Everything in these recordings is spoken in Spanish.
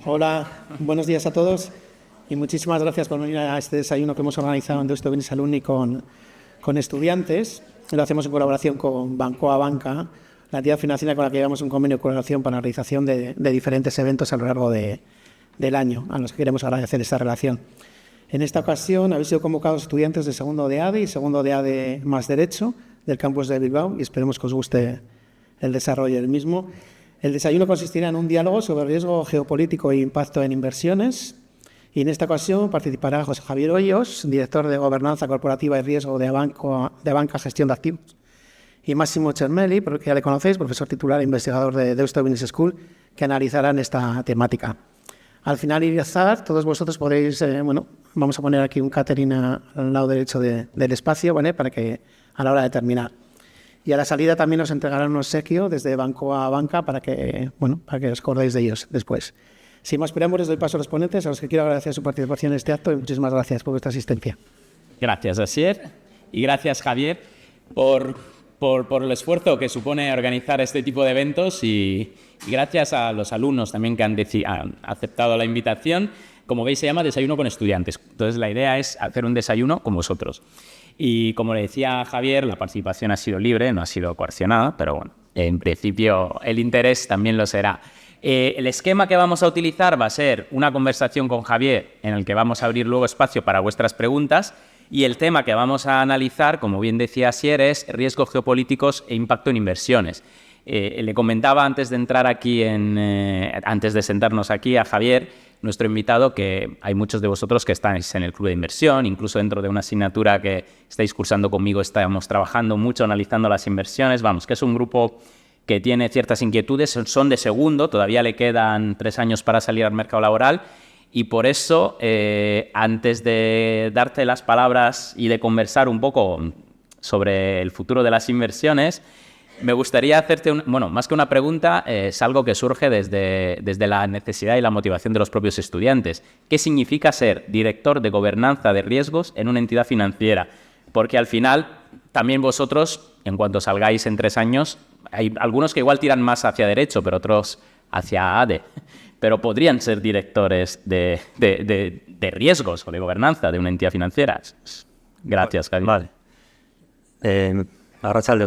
Hola, buenos días a todos y muchísimas gracias por venir a este desayuno que hemos organizado en Deusto Business Alumni con estudiantes. Lo hacemos en colaboración con Bancoa Banca, la entidad financiera con la que llevamos un convenio de colaboración para la realización de diferentes eventos a lo largo del año, a los que queremos agradecer esta relación. En esta ocasión habéis sido convocados estudiantes de segundo de ADE y segundo de ADE más Derecho del campus de Bilbao y esperemos que os guste el desarrollo del mismo. El desayuno consistirá en un diálogo sobre riesgo geopolítico e impacto en inversiones. Y en esta ocasión participará José Javier Hoyos, director de Gobernanza Corporativa y Riesgo de Banca Gestión de Activos. Y Máximo Cermelli, porque ya le conocéis, profesor titular e investigador de Deusto Business School, que analizarán esta temática. Al finalizar, todos vosotros podréis, vamos a poner aquí un catering al lado derecho del espacio, ¿vale? Para que a la hora de terminar. Y a la salida también os entregarán un obsequio desde Bancoa Banca para que os acordéis de ellos después. Sin más preámbulos, doy paso a los ponentes, a los que quiero agradecer su participación en este acto y muchísimas gracias por vuestra asistencia. Gracias, Asier, y gracias, Javier, por el esfuerzo que supone organizar este tipo de eventos y gracias a los alumnos también que han aceptado la invitación. Como veis, se llama Desayuno con Estudiantes. Entonces, la idea es hacer un desayuno con vosotros. Y como le decía Javier, la participación ha sido libre, no ha sido coaccionada, pero bueno, en principio el interés también lo será. El esquema que vamos a utilizar va a ser una conversación con Javier en el que vamos a abrir luego espacio para vuestras preguntas y el tema que vamos a analizar, como bien decía Asier, es riesgos geopolíticos e impacto en inversiones. Le comentaba antes de entrar aquí, antes de sentarnos aquí a Javier, nuestro invitado, que hay muchos de vosotros que estáis en el club de inversión, incluso dentro de una asignatura que estáis cursando conmigo estamos trabajando mucho analizando las inversiones. Vamos, que es un grupo que tiene ciertas inquietudes, son de segundo, todavía le quedan 3 años para salir al mercado laboral y por eso, antes de darte las palabras y de conversar un poco sobre el futuro de las inversiones, me gustaría hacerte, más que una pregunta, es algo que surge desde la necesidad y la motivación de los propios estudiantes. ¿Qué significa ser director de gobernanza de riesgos en una entidad financiera? Porque al final, también vosotros, en cuanto salgáis en 3 años, hay algunos que igual tiran más hacia derecho, pero otros hacia ADE. Pero podrían ser directores de riesgos o de gobernanza de una entidad financiera. Gracias, Javier. Vale. Arratsalde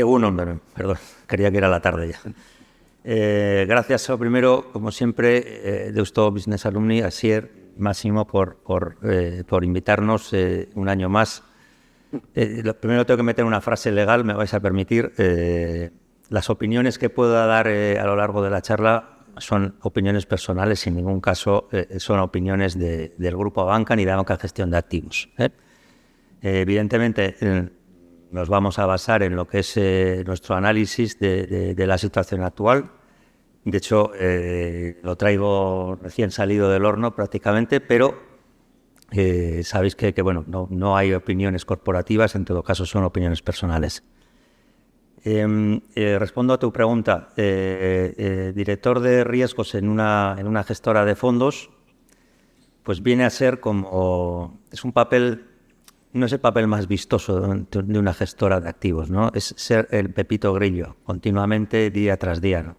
on, perdón, creía que era la tarde ya. Gracias primero, como siempre, Deusto Business Alumni, Asier, Máximo, por invitarnos un año más. Lo primero tengo que meter una frase legal, me vais a permitir. Las opiniones que pueda dar a lo largo de la charla son opiniones personales, en ningún caso son opiniones del Grupo Banca ni de Banca Gestión de Activos. Evidentemente, nos vamos a basar en lo que es nuestro análisis de la situación actual. De hecho, lo traigo recién salido del horno prácticamente, pero sabéis que no hay opiniones corporativas, en todo caso son opiniones personales. Respondo a tu pregunta. Director de riesgos en una gestora de fondos, pues viene a ser es un papel. No es el papel más vistoso de una gestora de activos, ¿no? Es ser el Pepito Grillo, continuamente, día tras día, ¿no?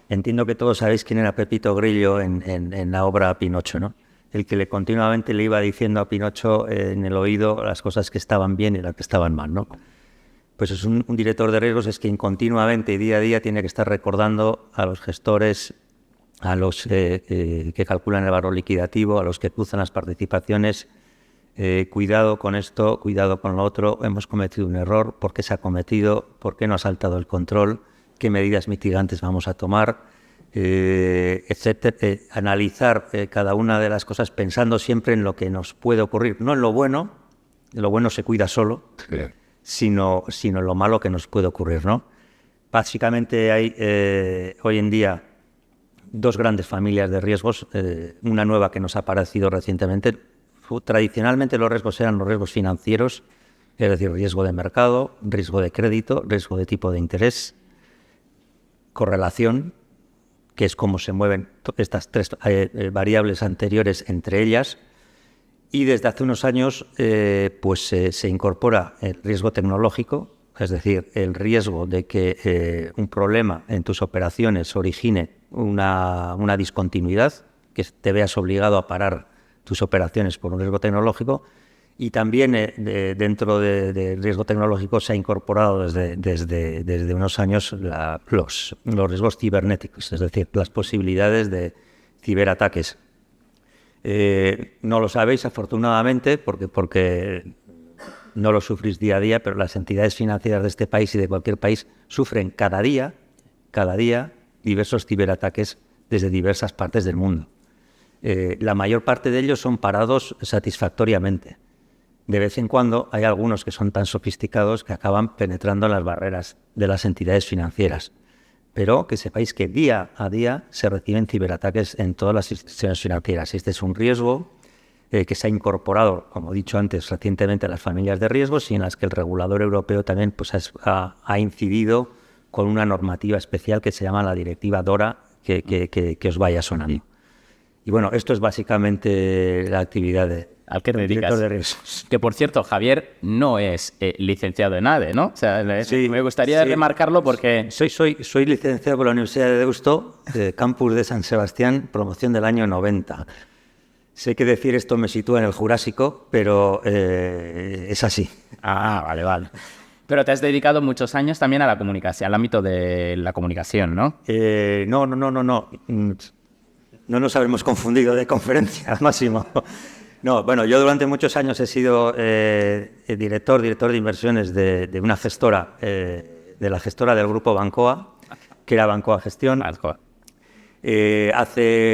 Entiendo que todos sabéis quién era Pepito Grillo en la obra Pinocho, ¿no? El que continuamente le iba diciendo a Pinocho en el oído las cosas que estaban bien y las que estaban mal, ¿no? Pues es un director de riesgos, es quien continuamente y día a día tiene que estar recordando a los gestores, a los que calculan el valor liquidativo, a los que cruzan las participaciones. Cuidado con esto, cuidado con lo otro, hemos cometido un error, ¿por qué se ha cometido? ¿Por qué no ha saltado el control? ¿Qué medidas mitigantes vamos a tomar? Etcétera. Analizar cada una de las cosas pensando siempre en lo que nos puede ocurrir, no en lo bueno se cuida solo, sino en lo malo que nos puede ocurrir, ¿no? Básicamente hay hoy en día 2 grandes familias de riesgos, una nueva que nos ha aparecido recientemente. Tradicionalmente los riesgos eran los riesgos financieros, es decir, riesgo de mercado, riesgo de crédito, riesgo de tipo de interés, correlación, que es cómo se mueven estas 3 variables anteriores entre ellas, y desde hace unos años se incorpora el riesgo tecnológico es decir, el riesgo de que un problema en tus operaciones origine una discontinuidad, que te veas obligado a parar tus operaciones por un riesgo tecnológico, y también dentro de riesgo tecnológico se ha incorporado desde unos años los riesgos cibernéticos, es decir, las posibilidades de ciberataques. No lo sabéis, afortunadamente, porque no lo sufrís día a día, pero las entidades financieras de este país y de cualquier país sufren cada día diversos ciberataques desde diversas partes del mundo. La mayor parte de ellos son parados satisfactoriamente. De vez en cuando hay algunos que son tan sofisticados que acaban penetrando en las barreras de las entidades financieras. Pero que sepáis que día a día se reciben ciberataques en todas las instituciones financieras. Este es un riesgo que se ha incorporado, como he dicho antes, recientemente a las familias de riesgos y en las que el regulador europeo también pues, ha incidido con una normativa especial que se llama la Directiva DORA, que os vaya sonando. Y bueno, esto es básicamente la actividad al que te dedicas. Director de riesgos. Que por cierto, Javier no es licenciado en ADE, ¿no? O sea, me gustaría remarcarlo porque... Soy licenciado por la Universidad de Deusto, campus de San Sebastián, promoción del año 90. Sé que decir esto me sitúa en el Jurásico, pero es así. Ah, vale. Pero te has dedicado muchos años también a la comunicación, al ámbito de la comunicación, ¿no? No. No nos habremos confundido de conferencia, Máximo. No, bueno, yo durante muchos años he sido director de inversiones de una gestora, de la gestora del grupo Bancoa, que era Bancoa Gestión. Hace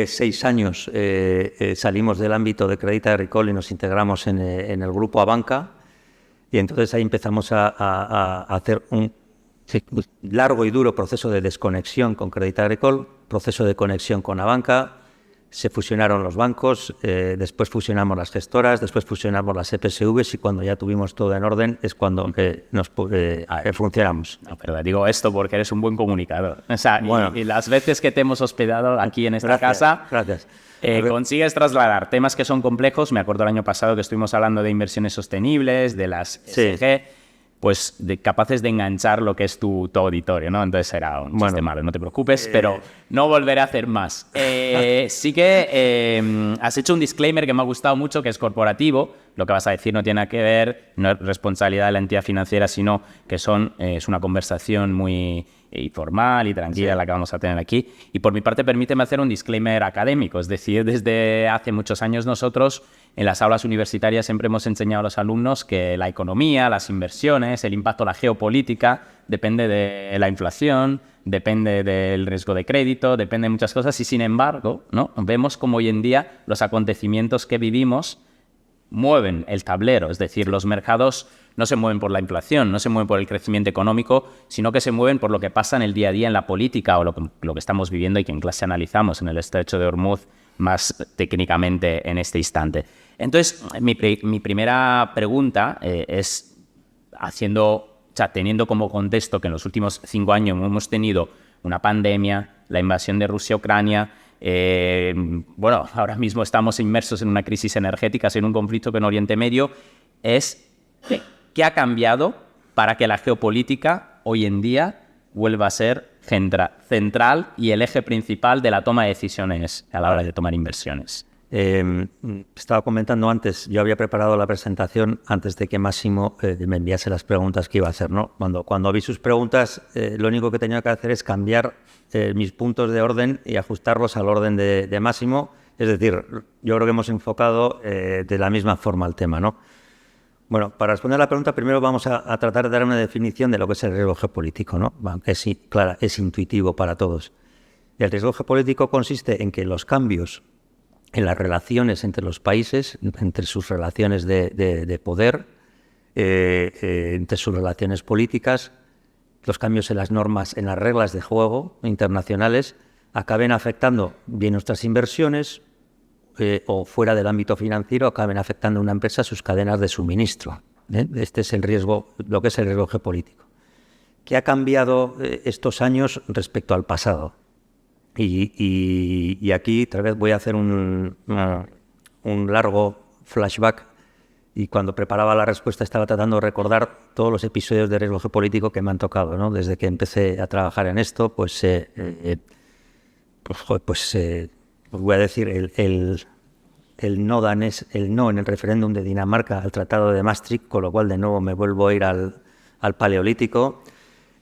6 años salimos del ámbito de Crédit Agricole y nos integramos en el grupo Abanca, y entonces ahí empezamos a hacer un largo y duro proceso de desconexión con Crédit Agricole, proceso de conexión con Abanca. Se fusionaron los bancos, después fusionamos las gestoras, después fusionamos las EPSVs y cuando ya tuvimos todo en orden es cuando funcionamos. No, pero digo esto porque eres un buen comunicador. O sea, bueno, y las veces que te hemos hospedado aquí en esta casa, gracias. Consigues trasladar temas que son complejos. Me acuerdo el año pasado que estuvimos hablando de inversiones sostenibles, de las ESG, pues capaces de enganchar lo que es tu auditorio, ¿no? Entonces era un chiste malo, no te preocupes, pero no volveré a hacer más. Sí que has hecho un disclaimer que me ha gustado mucho, que es corporativo. Lo que vas a decir no tiene nada que ver, no es responsabilidad de la entidad financiera, sino que es una conversación muy informal y tranquila la que vamos a tener aquí. Y por mi parte, permíteme hacer un disclaimer académico. Es decir, desde hace muchos años nosotros en las aulas universitarias siempre hemos enseñado a los alumnos que la economía, las inversiones, el impacto de la geopolítica depende de la inflación, depende del riesgo de crédito, depende de muchas cosas y sin embargo, ¿no? Vemos como hoy en día los acontecimientos que vivimos mueven el tablero, es decir, los mercados no se mueven por la inflación, no se mueven por el crecimiento económico, sino que se mueven por lo que pasa en el día a día en la política o lo que estamos viviendo y que en clase analizamos en el Estrecho de Hormuz más técnicamente en este instante. Entonces, mi primera pregunta es teniendo como contexto que en los últimos 5 años hemos tenido una pandemia, la invasión de Rusia a Ucrania, ahora mismo estamos inmersos en una crisis energética, en un conflicto en Oriente Medio, ¿qué ha cambiado para que la geopolítica hoy en día vuelva a ser central y el eje principal de la toma de decisiones a la hora de tomar inversiones? Estaba comentando antes, yo había preparado la presentación antes de que Máximo me enviase las preguntas que iba a hacer, ¿no? Cuando vi sus preguntas, lo único que tenía que hacer es cambiar mis puntos de orden y ajustarlos al orden de Máximo. Es decir, yo creo que hemos enfocado de la misma forma el tema, ¿no? Bueno, para responder a la pregunta, primero vamos a tratar de dar una definición de lo que es el riesgo geopolítico, ¿no? Es intuitivo para todos. El riesgo geopolítico consiste en que los cambios en las relaciones entre los países, entre sus relaciones de poder, entre sus relaciones políticas, los cambios en las normas, en las reglas de juego internacionales, acaben afectando bien nuestras inversiones o fuera del ámbito financiero, acaben afectando a una empresa sus cadenas de suministro. Este es el riesgo, lo que es el riesgo geopolítico. ¿Qué ha cambiado estos años respecto al pasado? Y aquí tal vez voy a hacer un largo flashback Y cuando preparaba la respuesta estaba tratando de recordar todos los episodios de riesgo geopolítico que me han tocado, ¿no? Desde que empecé a trabajar en esto, pues voy a decir el no danés, el no en el referéndum de Dinamarca al Tratado de Maastricht, con lo cual de nuevo me vuelvo a ir al Paleolítico.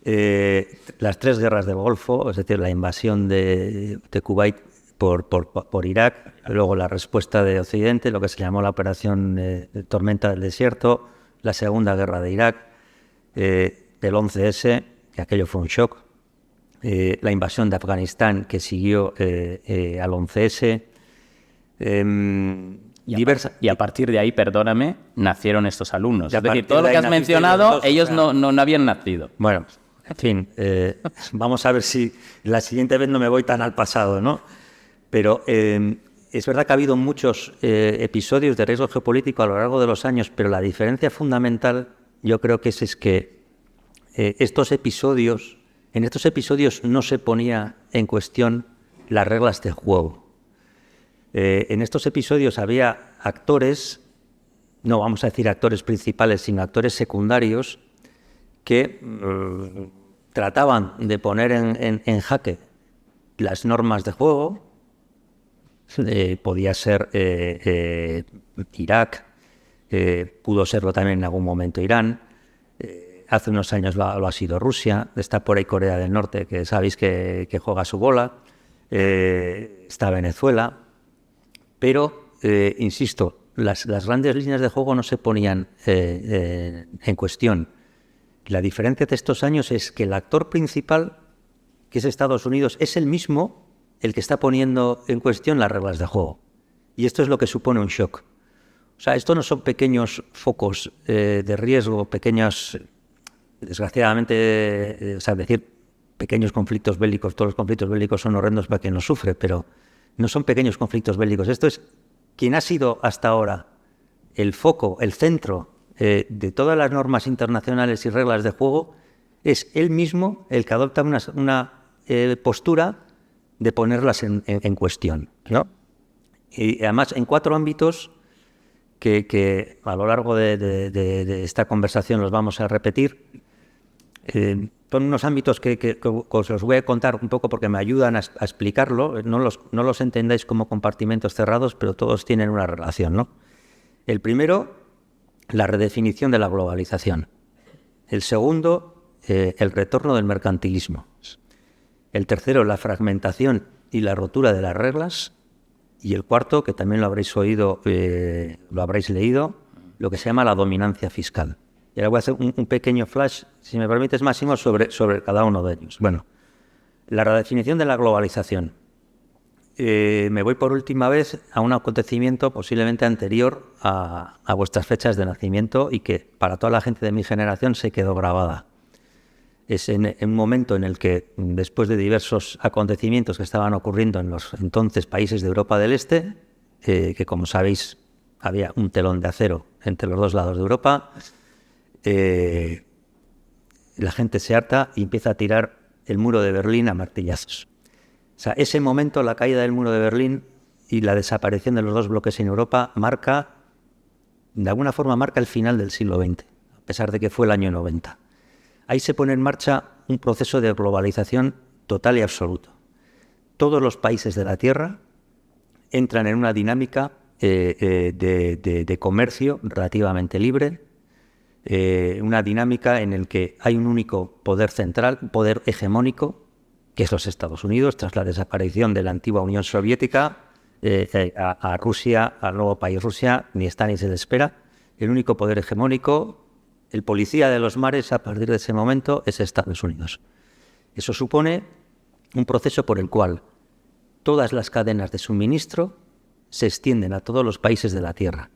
Las 3 guerras del Golfo, es decir, la invasión de Kuwait por Irak, luego la respuesta de Occidente, lo que se llamó la operación Tormenta del Desierto, la Segunda Guerra de Irak, el 11S, que aquello fue un shock, la invasión de Afganistán que siguió al 11S, y a partir de ahí, perdóname, nacieron estos alumnos. Y a Es decir, partir todo de lo ahí que has naciste mencionado, los dos, ellos o sea. no habían nacido. Bueno, en fin, vamos a ver si la siguiente vez no me voy tan al pasado, ¿no? Pero es verdad que ha habido muchos episodios de riesgo geopolítico a lo largo de los años, pero la diferencia fundamental yo creo que es que en estos episodios no se ponía en cuestión las reglas de juego. En estos episodios había actores, no vamos a decir actores principales, sino actores secundarios que trataban de poner en jaque las normas de juego. Podía ser Irak, pudo serlo también en algún momento Irán, hace unos años lo ha sido Rusia, está por ahí Corea del Norte, que sabéis que juega su bola, está Venezuela, pero, insisto, las grandes líneas de juego no se ponían en cuestión. La diferencia de estos años es que el actor principal, que es Estados Unidos, es el mismo el que está poniendo en cuestión las reglas de juego. Y esto es lo que supone un shock. O sea, esto no son pequeños focos de riesgo, pequeños, desgraciadamente, o sea, decir pequeños conflictos bélicos, todos los conflictos bélicos son horrendos para quien los sufre, pero no son pequeños conflictos bélicos. Esto es quien ha sido hasta ahora el foco, el centro de todas las normas internacionales y reglas de juego, es él mismo el que adopta una postura de ponerlas en cuestión, ¿no? Y además en 4 ámbitos que a lo largo de esta conversación los vamos a repetir. Son unos ámbitos que os voy a contar un poco porque me ayudan a explicarlo. No los entendáis como compartimentos cerrados, pero todos tienen una relación, ¿no? El primero, la redefinición de la globalización. El segundo, el retorno del mercantilismo. El tercero, la fragmentación y la rotura de las reglas. Y el cuarto, que también lo habréis oído, lo habréis leído, lo que se llama la dominancia fiscal. Y ahora voy a hacer un pequeño flash, si me permites, Máximo, sobre cada uno de ellos. Bueno, la redefinición de la globalización. Me voy por última vez a un acontecimiento posiblemente anterior a vuestras fechas de nacimiento y que para toda la gente de mi generación se quedó grabada. Es en un momento en el que, después de diversos acontecimientos que estaban ocurriendo en los entonces países de Europa del Este, que como sabéis había un telón de acero entre los dos lados de Europa, la gente se harta y empieza a tirar el muro de Berlín a martillazos. O sea, ese momento, la caída del muro de Berlín y la desaparición de los dos bloques en Europa, de alguna forma marca el final del siglo XX, a pesar de que fue el año 90. Ahí se pone en marcha un proceso de globalización total y absoluto. Todos los países de la Tierra entran en una dinámica de comercio relativamente libre, una dinámica en la que hay un único poder central, un poder hegemónico, que es los Estados Unidos, tras la desaparición de la antigua Unión Soviética, a Rusia, al nuevo país Rusia, ni está ni se le espera. El único poder hegemónico, el policía de los mares a partir de ese momento, es Estados Unidos. Eso supone un proceso por el cual todas las cadenas de suministro se extienden a todos los países de la Tierra.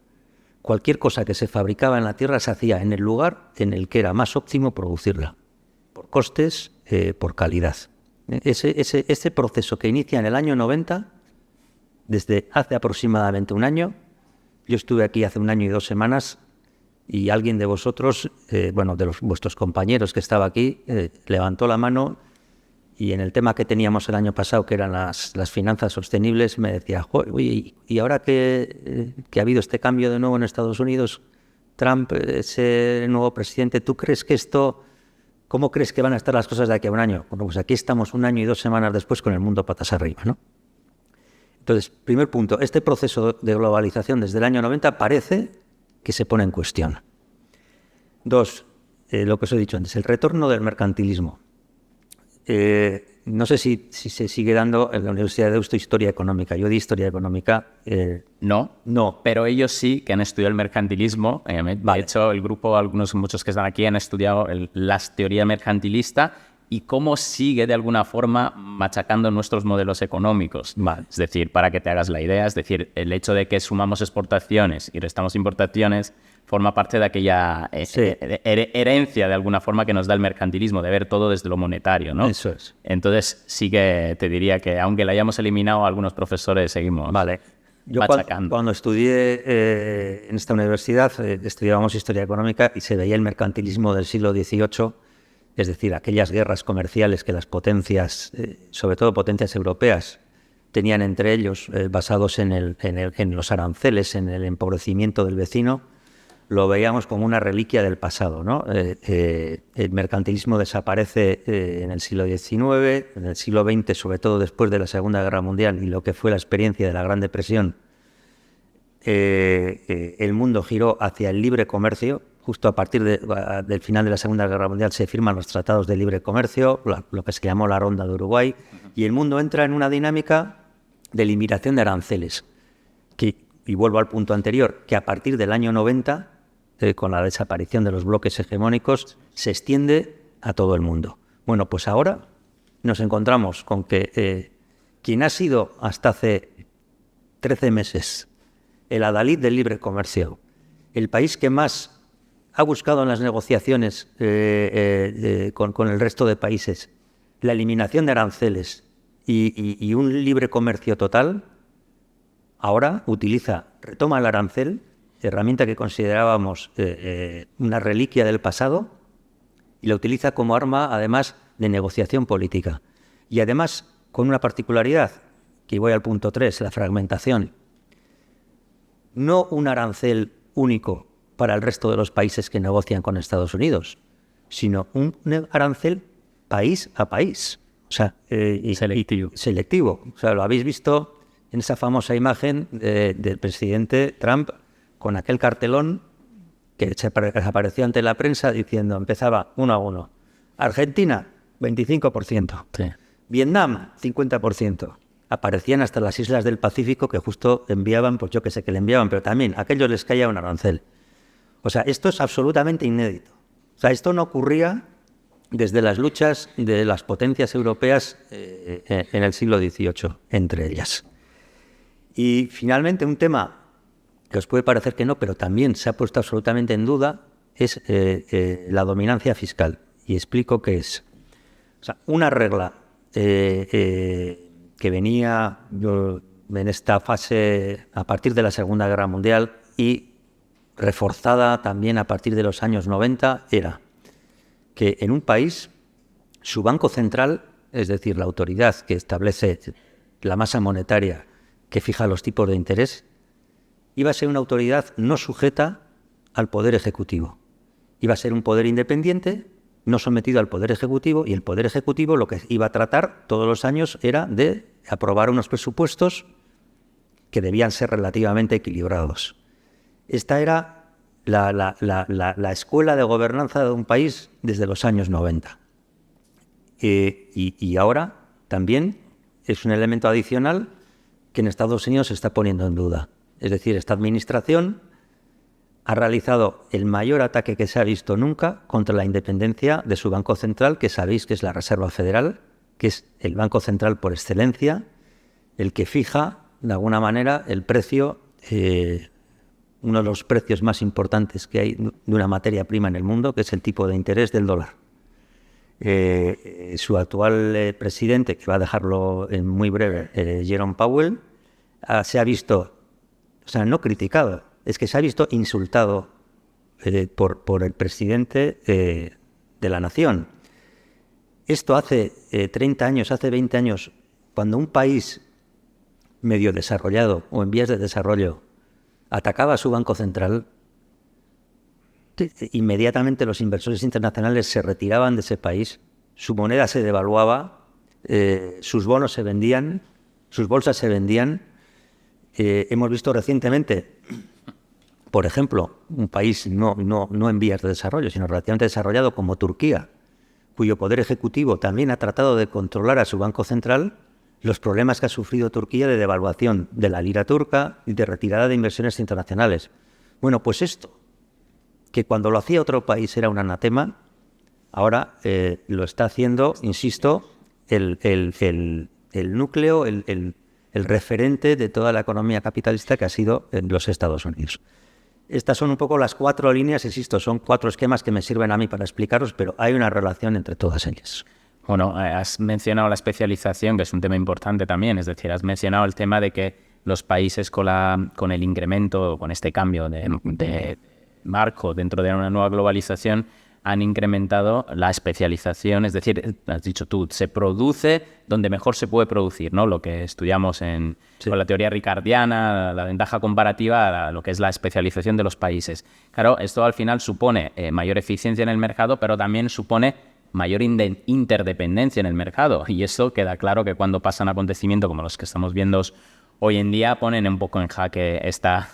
Cualquier cosa que se fabricaba en la Tierra se hacía en el lugar en el que era más óptimo producirla, por costes, por calidad. Ese proceso que inicia en el año 90, desde hace aproximadamente un año, yo estuve aquí hace 1 año y 2 semanas, y alguien de vosotros, vuestros compañeros que estaba aquí, levantó la mano y en el tema que teníamos el año pasado, que eran las finanzas sostenibles, me decía, uy, y ahora que ha habido este cambio de nuevo en Estados Unidos, Trump, ese nuevo presidente, ¿tú crees que cómo crees que van a estar las cosas de aquí a un año? Bueno, pues aquí estamos 1 año y 2 semanas después con el mundo patas arriba, ¿no? Entonces, primer punto, este proceso de globalización desde el año 90 parece que se pone en cuestión. 2, lo que os he dicho antes, el retorno del mercantilismo. No sé si se sigue dando en la Universidad de Deusto historia económica. Yo di historia económica. No, pero ellos sí que han estudiado el mercantilismo. De hecho, el grupo, muchos que están aquí han estudiado la teoría mercantilista y cómo sigue de alguna forma machacando nuestros modelos económicos. Vale. Es decir, para que te hagas la idea, es decir, el hecho de que sumamos exportaciones y restamos importaciones forma parte de aquella herencia de alguna forma que nos da el mercantilismo, de ver todo desde lo monetario, ¿no? Eso es. Entonces sí que te diría que aunque la hayamos eliminado, algunos profesores seguimos machacando. Cuando estudié en esta universidad, estudiábamos historia económica y se veía el mercantilismo del siglo XVIII, es decir, aquellas guerras comerciales que las potencias, sobre todo potencias europeas, tenían entre ellos, basados en los aranceles, en el empobrecimiento del vecino. Lo veíamos como una reliquia del pasado, ¿no? El mercantilismo desaparece en el siglo XIX, en el siglo XX, sobre todo después de la Segunda Guerra Mundial y lo que fue la experiencia de la Gran Depresión. El mundo giró hacia el libre comercio. Justo a partir del final de la Segunda Guerra Mundial se firman los tratados de libre comercio, lo que se llamó la Ronda de Uruguay, y el mundo entra en una dinámica de eliminación de aranceles. Y vuelvo al punto anterior, que a partir del año 90... con la desaparición de los bloques hegemónicos, se extiende a todo el mundo. Bueno, pues ahora nos encontramos con que quien ha sido hasta hace 13 meses el adalid del libre comercio, el país que más ha buscado en las negociaciones con el resto de países la eliminación de aranceles y un libre comercio total, ahora retoma el arancel, herramienta que considerábamos una reliquia del pasado, y la utiliza como arma, además, de negociación política. Y además, con una particularidad, que voy al punto 3, la fragmentación. No un arancel único para el resto de los países que negocian con Estados Unidos, sino un arancel país a país. O sea, selectivo. O sea, lo habéis visto en esa famosa imagen del presidente Trump con aquel cartelón que se apareció ante la prensa diciendo, empezaba 1 a 1. Argentina, 25%. Sí. Vietnam, 50%. Aparecían hasta las islas del Pacífico que justo enviaban, pues yo que sé que le enviaban, pero también a aquellos les caía un arancel. O sea, esto es absolutamente inédito. O sea, esto no ocurría desde las luchas de las potencias europeas en el siglo XVIII, entre ellas. Y finalmente un tema que os puede parecer que no, pero también se ha puesto absolutamente en duda, es la dominancia fiscal. Y explico qué es. O sea, una regla que venía en esta fase a partir de la Segunda Guerra Mundial y reforzada también a partir de los años 90, era que en un país su banco central, es decir, la autoridad que establece la masa monetaria que fija los tipos de interés, iba a ser una autoridad no sujeta al Poder Ejecutivo. Iba a ser un poder independiente, no sometido al Poder Ejecutivo, y el Poder Ejecutivo lo que iba a tratar todos los años era de aprobar unos presupuestos que debían ser relativamente equilibrados. Esta era la escuela de gobernanza de un país desde los años 90. Y ahora también es un elemento adicional que en Estados Unidos se está poniendo en duda. Es decir, esta administración ha realizado el mayor ataque que se ha visto nunca contra la independencia de su Banco Central, que sabéis que es la Reserva Federal, que es el Banco Central por excelencia, el que fija, de alguna manera, el precio, uno de los precios más importantes que hay de una materia prima en el mundo, que es el tipo de interés del dólar. Su actual presidente, que va a dejarlo en muy breve, Jerome Powell, se ha visto, o sea, no criticado, es que se ha visto insultado por el presidente de la nación. Esto hace 30 años, hace 20 años, cuando un país medio desarrollado o en vías de desarrollo atacaba a su banco central, inmediatamente los inversores internacionales se retiraban de ese país, su moneda se devaluaba, sus bonos se vendían, sus bolsas se vendían. Hemos visto recientemente, por ejemplo, un país no en vías de desarrollo, sino relativamente desarrollado como Turquía, cuyo poder ejecutivo también ha tratado de controlar a su banco central, los problemas que ha sufrido Turquía de devaluación de la lira turca y de retirada de inversiones internacionales. Bueno, pues esto, que cuando lo hacía otro país era un anatema, ahora lo está haciendo, insisto, el núcleo, el referente de toda la economía capitalista que ha sido en los Estados Unidos. Estas son un poco las 4 líneas, insisto, son 4 esquemas que me sirven a mí para explicaros, pero hay una relación entre todas ellas. Bueno, has mencionado la especialización, que es un tema importante también, es decir, has mencionado el tema de que los países con el incremento, con este cambio de marco dentro de una nueva globalización, han incrementado la especialización, es decir, has dicho tú, se produce donde mejor se puede producir, ¿no? Lo que estudiamos con la teoría ricardiana, la ventaja comparativa, lo que es la especialización de los países. Claro, esto al final supone mayor eficiencia en el mercado, pero también supone mayor interdependencia en el mercado. Y eso queda claro que cuando pasan acontecimientos como los que estamos viendo hoy en día, ponen un poco en jaque esta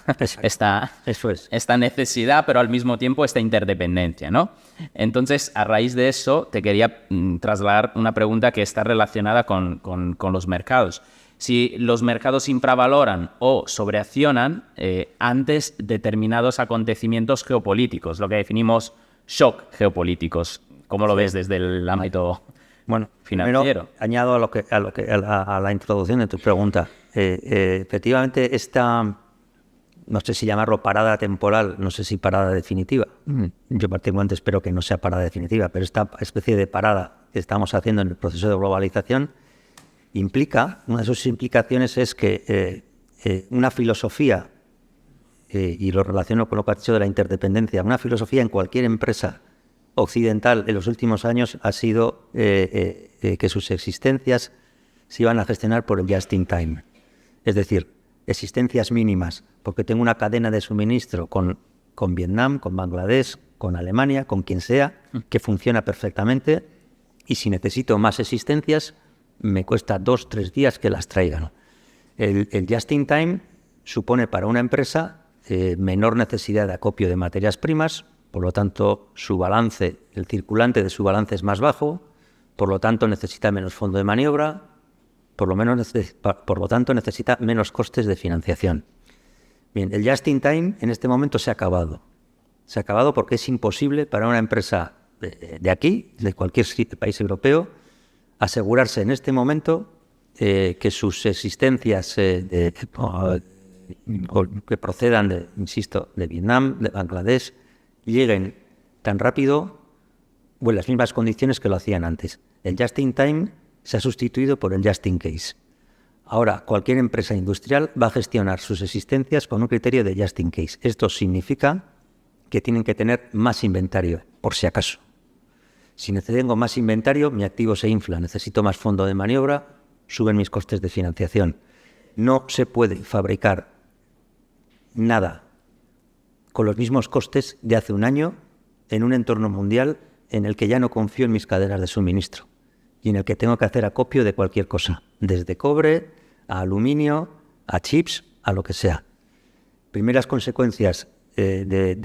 necesidad, pero al mismo tiempo esta interdependencia, ¿no? Entonces, a raíz de eso, te quería trasladar una pregunta que está relacionada con los mercados. Si los mercados infravaloran o sobreaccionan antes determinados acontecimios geopolíticos, lo que definimos shock geopolíticos. ¿Cómo lo ves desde el ámbito financiero? Primero, añado a la introducción de tu pregunta. Efectivamente, esta, no sé si llamarlo parada temporal, no sé si parada definitiva. Yo particularmente espero que no sea parada definitiva, pero esta especie de parada que estamos haciendo en el proceso de globalización implica, una de sus implicaciones es que una filosofía, y lo relaciono con lo que has dicho de la interdependencia, una filosofía en cualquier empresa occidental en los últimos años ha sido que sus existencias se iban a gestionar por el just in time. Es decir, existencias mínimas, porque tengo una cadena de suministro con Vietnam, con Bangladesh, con Alemania, con quien sea, que funciona perfectamente, y si necesito más existencias, me cuesta 2-3 días que las traigan. El just in time supone para una empresa menor necesidad de acopio de materias primas, por lo tanto, su balance, el circulante de su balance es más bajo, por lo tanto necesita menos fondo de maniobra, por lo tanto necesita menos costes de financiación. Bien, el just in time en este momento se ha acabado. Se ha acabado porque es imposible para una empresa de aquí, de cualquier país europeo, asegurarse en este momento que sus existencias que procedan de Vietnam, de Bangladesh, lleguen tan rápido o en las mismas condiciones que lo hacían antes. El just in time se ha sustituido por el just in case. Ahora, cualquier empresa industrial va a gestionar sus existencias con un criterio de just in case. Esto significa que tienen que tener más inventario, por si acaso. Si tengo más inventario, mi activo se infla, necesito más fondo de maniobra, suben mis costes de financiación. No se puede fabricar nada con los mismos costes de hace un año en un entorno mundial en el que ya no confío en mis cadenas de suministro y en el que tengo que hacer acopio de cualquier cosa, desde cobre a aluminio, a chips, a lo que sea. Primeras consecuencias del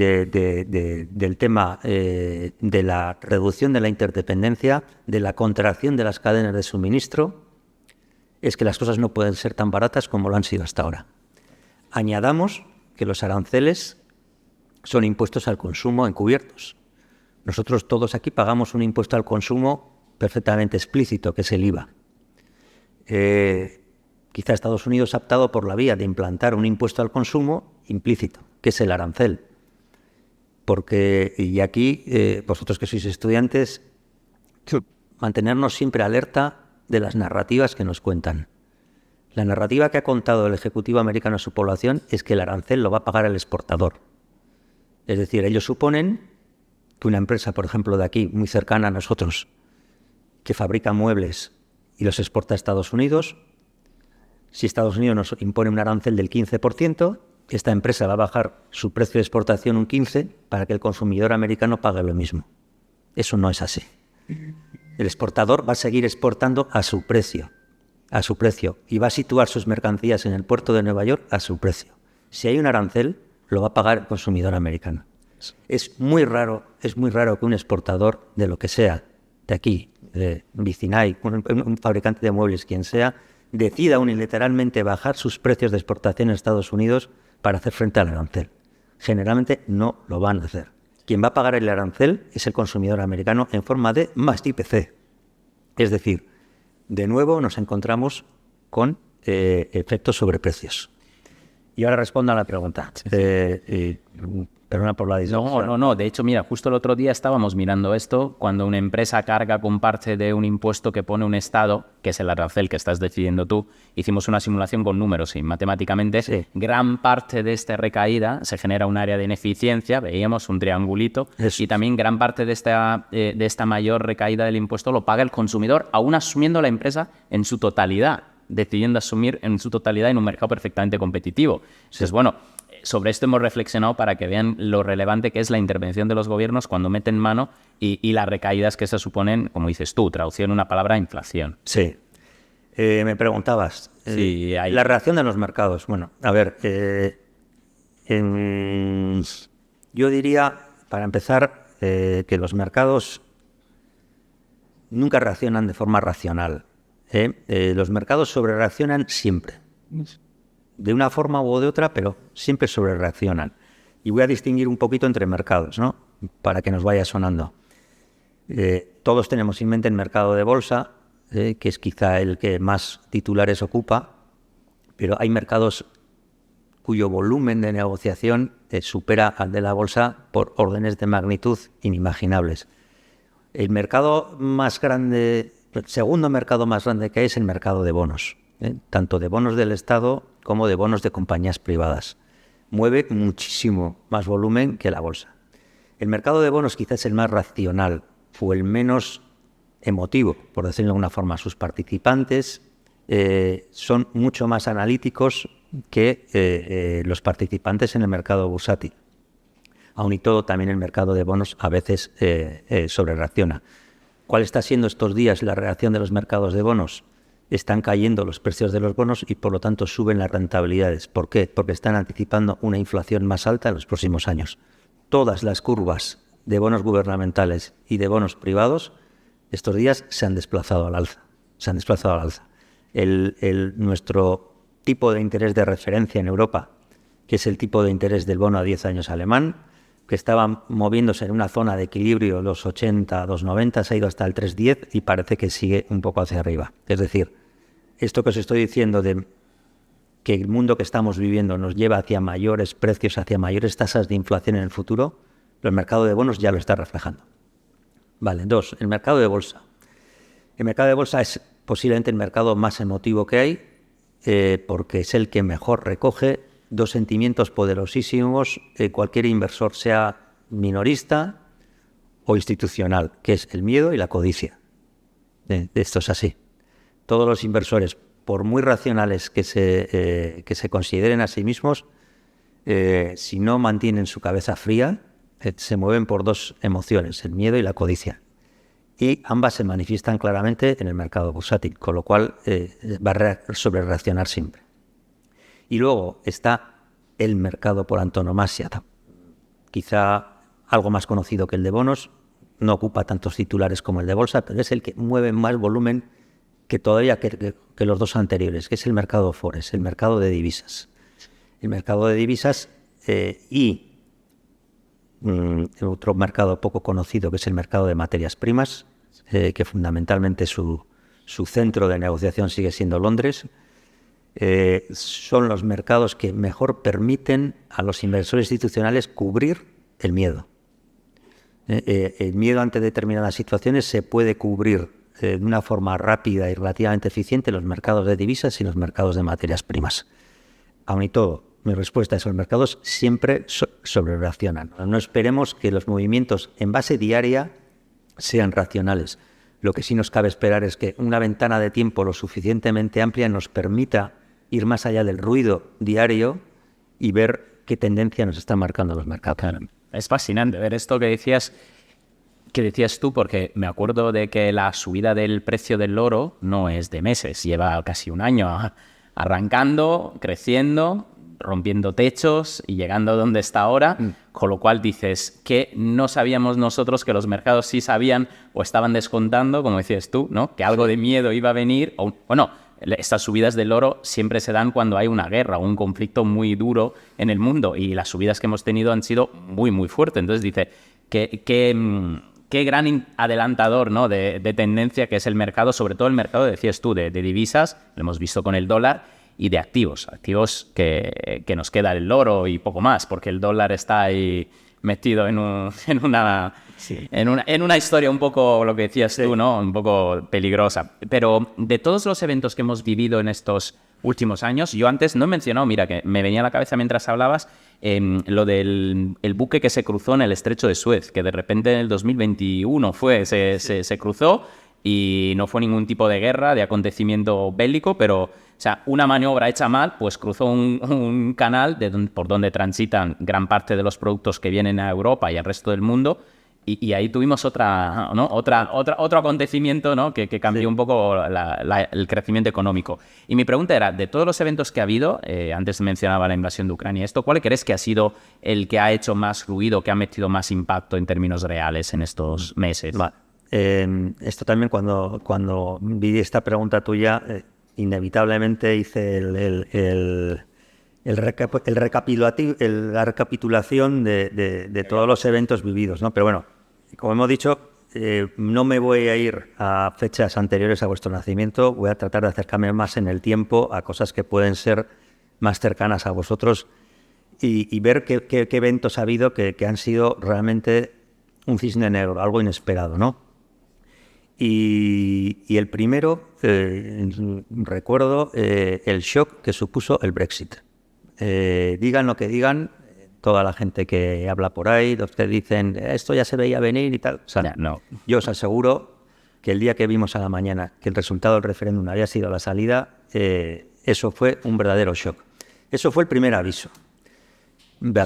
tema de la reducción de la interdependencia, de la contracción de las cadenas de suministro, es que las cosas no pueden ser tan baratas como lo han sido hasta ahora. Añadamos que los aranceles son impuestos al consumo encubiertos. Nosotros todos aquí pagamos un impuesto al consumo perfectamente explícito, que es el IVA. Quizá Estados Unidos ha optado por la vía de implantar un impuesto al consumo implícito, que es el arancel. Y aquí, vosotros que sois estudiantes, mantenernos siempre alerta de las narrativas que nos cuentan. La narrativa que ha contado el Ejecutivo americano a su población es que el arancel lo va a pagar el exportador. Es decir, ellos suponen que una empresa, por ejemplo, de aquí, muy cercana a nosotros, que fabrica muebles y los exporta a Estados Unidos, si Estados Unidos nos impone un arancel del 15%, esta empresa va a bajar su precio de exportación un 15% para que el consumidor americano pague lo mismo. Eso no es así. El exportador va a seguir exportando a su precio, y va a situar sus mercancías en el puerto de Nueva York a su precio. Si hay un arancel, lo va a pagar el consumidor americano. Es muy raro que un exportador de lo que sea, de aquí, de Vicinay, un fabricante de muebles, quien sea, decida unilateralmente bajar sus precios de exportación en Estados Unidos para hacer frente al arancel. Generalmente no lo van a hacer. Quien va a pagar el arancel es el consumidor americano en forma de más IPC. Es decir, de nuevo nos encontramos con efectos sobre precios. Y ahora respondo a la pregunta. Perdona por la distracción. No. De hecho, mira, justo el otro día estábamos mirando esto, cuando una empresa carga con parte de un impuesto que pone un Estado, que es el arancel que estás decidiendo tú. Hicimos una simulación con números y matemáticamente gran parte de esta recaída se genera un área de ineficiencia, veíamos un triangulito, y también gran parte de esta mayor recaída del impuesto lo paga el consumidor, aún asumiendo la empresa en su totalidad, decidiendo asumir en su totalidad en un mercado perfectamente competitivo. Entonces, bueno, sobre esto hemos reflexionado para que vean lo relevante que es la intervención de los gobiernos cuando meten mano y las recaídas que se suponen, como dices tú, traducido en una palabra, inflación. Sí. Me preguntabas, la reacción de los mercados. Bueno, a ver, yo diría, para empezar, que los mercados nunca reaccionan de forma racional. Los mercados sobrereaccionan siempre. De una forma u de otra, pero siempre sobrereaccionan. Y voy a distinguir un poquito entre mercados, ¿no? Para que nos vaya sonando. Todos tenemos en mente el mercado de bolsa, que es quizá el que más titulares ocupa, pero hay mercados cuyo volumen de negociación supera al de la bolsa por órdenes de magnitud inimaginables. El mercado más grande, el segundo mercado más grande que hay es el mercado de bonos, tanto de bonos del Estado como de bonos de compañías privadas. Mueve muchísimo más volumen que la bolsa. El mercado de bonos quizás es el más racional o el menos emotivo, por decirlo de alguna forma. Sus participantes son mucho más analíticos que los participantes en el mercado bursátil. Aun y todo, también el mercado de bonos a veces sobrereacciona. ¿Cuál está siendo estos días la reacción de los mercados de bonos? Están cayendo los precios de los bonos y por lo tanto suben las rentabilidades. ¿Por qué? Porque están anticipando una inflación más alta en los próximos años. Todas las curvas de bonos gubernamentales y de bonos privados estos días se han desplazado al alza. Nuestro tipo de interés de referencia en Europa, que es el tipo de interés del bono a 10 años alemán, que estaba moviéndose en una zona de equilibrio, los 80, 2,90, se ha ido hasta el 3,10 y parece que sigue un poco hacia arriba. Es decir, esto que os estoy diciendo de que el mundo que estamos viviendo nos lleva hacia mayores precios, hacia mayores tasas de inflación en el futuro, el mercado de bonos ya lo está reflejando. Vale, 2, el mercado de bolsa. El mercado de bolsa es posiblemente el mercado más emotivo que hay, porque es el que mejor recoge dos sentimientos poderosísimos, cualquier inversor, sea minorista o institucional, que es el miedo y la codicia. Esto es así. Todos los inversores, por muy racionales que se consideren a sí mismos, si no mantienen su cabeza fría, se mueven por dos emociones, el miedo y la codicia. Y ambas se manifiestan claramente en el mercado bursátil, con lo cual va a sobrereaccionar siempre. Y luego está el mercado por antonomasia, quizá algo más conocido que el de bonos, no ocupa tantos titulares como el de bolsa, pero es el que mueve más volumen que todavía que los dos anteriores, que es el mercado Forex, el mercado de divisas. El mercado de divisas y otro mercado poco conocido, que es el mercado de materias primas, que fundamentalmente su centro de negociación sigue siendo Londres. Son los mercados que mejor permiten a los inversores institucionales cubrir el miedo. El miedo ante determinadas situaciones se puede cubrir de una forma rápida y relativamente eficiente en los mercados de divisas y en los mercados de materias primas. Aun y todo, mi respuesta es que los mercados siempre sobrereaccionan. No esperemos que los movimientos en base diaria sean racionales. Lo que sí nos cabe esperar es que una ventana de tiempo lo suficientemente amplia nos permita ir más allá del ruido diario y ver qué tendencia nos están marcando los mercados. Claro. Es fascinante ver esto que decías tú, porque me acuerdo de que la subida del precio del oro no es de meses, lleva casi un año arrancando, creciendo, rompiendo techos y llegando donde está ahora, con lo cual dices que no sabíamos nosotros, que los mercados sí sabían o estaban descontando, como decías tú, ¿no? Que algo de miedo iba a venir, o bueno, estas subidas del oro siempre se dan cuando hay una guerra o un conflicto muy duro en el mundo, y las subidas que hemos tenido han sido muy, muy fuertes. Entonces dice, qué gran adelantador, ¿no? de tendencia que es el mercado, sobre todo el mercado, decías tú, de divisas, lo hemos visto con el dólar, y de activos que nos queda el oro y poco más, porque el dólar está ahí metido en una historia un poco, lo que decías tú, ¿no? Un poco peligrosa. Pero de todos los eventos que hemos vivido en estos últimos años, yo antes no he mencionado, mira, que me venía a la cabeza mientras hablabas, lo del el buque que se cruzó en el Estrecho de Suez, que de repente en el 2021 se cruzó, y no fue ningún tipo de guerra, de acontecimiento bélico, pero, o sea, una maniobra hecha mal, pues cruzó un canal por donde transitan gran parte de los productos que vienen a Europa y al resto del mundo, y ahí tuvimos otro acontecimiento, ¿no? que cambió un poco el crecimiento económico. Y mi pregunta era, de todos los eventos que ha habido, antes mencionaba la invasión de Ucrania, ¿cuál crees que ha sido el que ha hecho más ruido, que ha metido más impacto en términos reales en estos meses? Vale. Esto también, cuando vi esta pregunta tuya, inevitablemente hice la recapitulación de todos los eventos vividos, ¿no? Pero bueno, como hemos dicho, no me voy a ir a fechas anteriores a vuestro nacimiento, voy a tratar de acercarme más en el tiempo a cosas que pueden ser más cercanas a vosotros y ver qué eventos ha habido que han sido realmente un cisne negro, algo inesperado, ¿no? Y el primero, recuerdo el shock que supuso el Brexit. Digan lo que digan, toda la gente que habla por ahí, los que dicen esto ya se veía venir y tal. O sea, no. Yo os aseguro que el día que vimos a la mañana que el resultado del referéndum había sido la salida, eso fue un verdadero shock. Eso fue el primer aviso.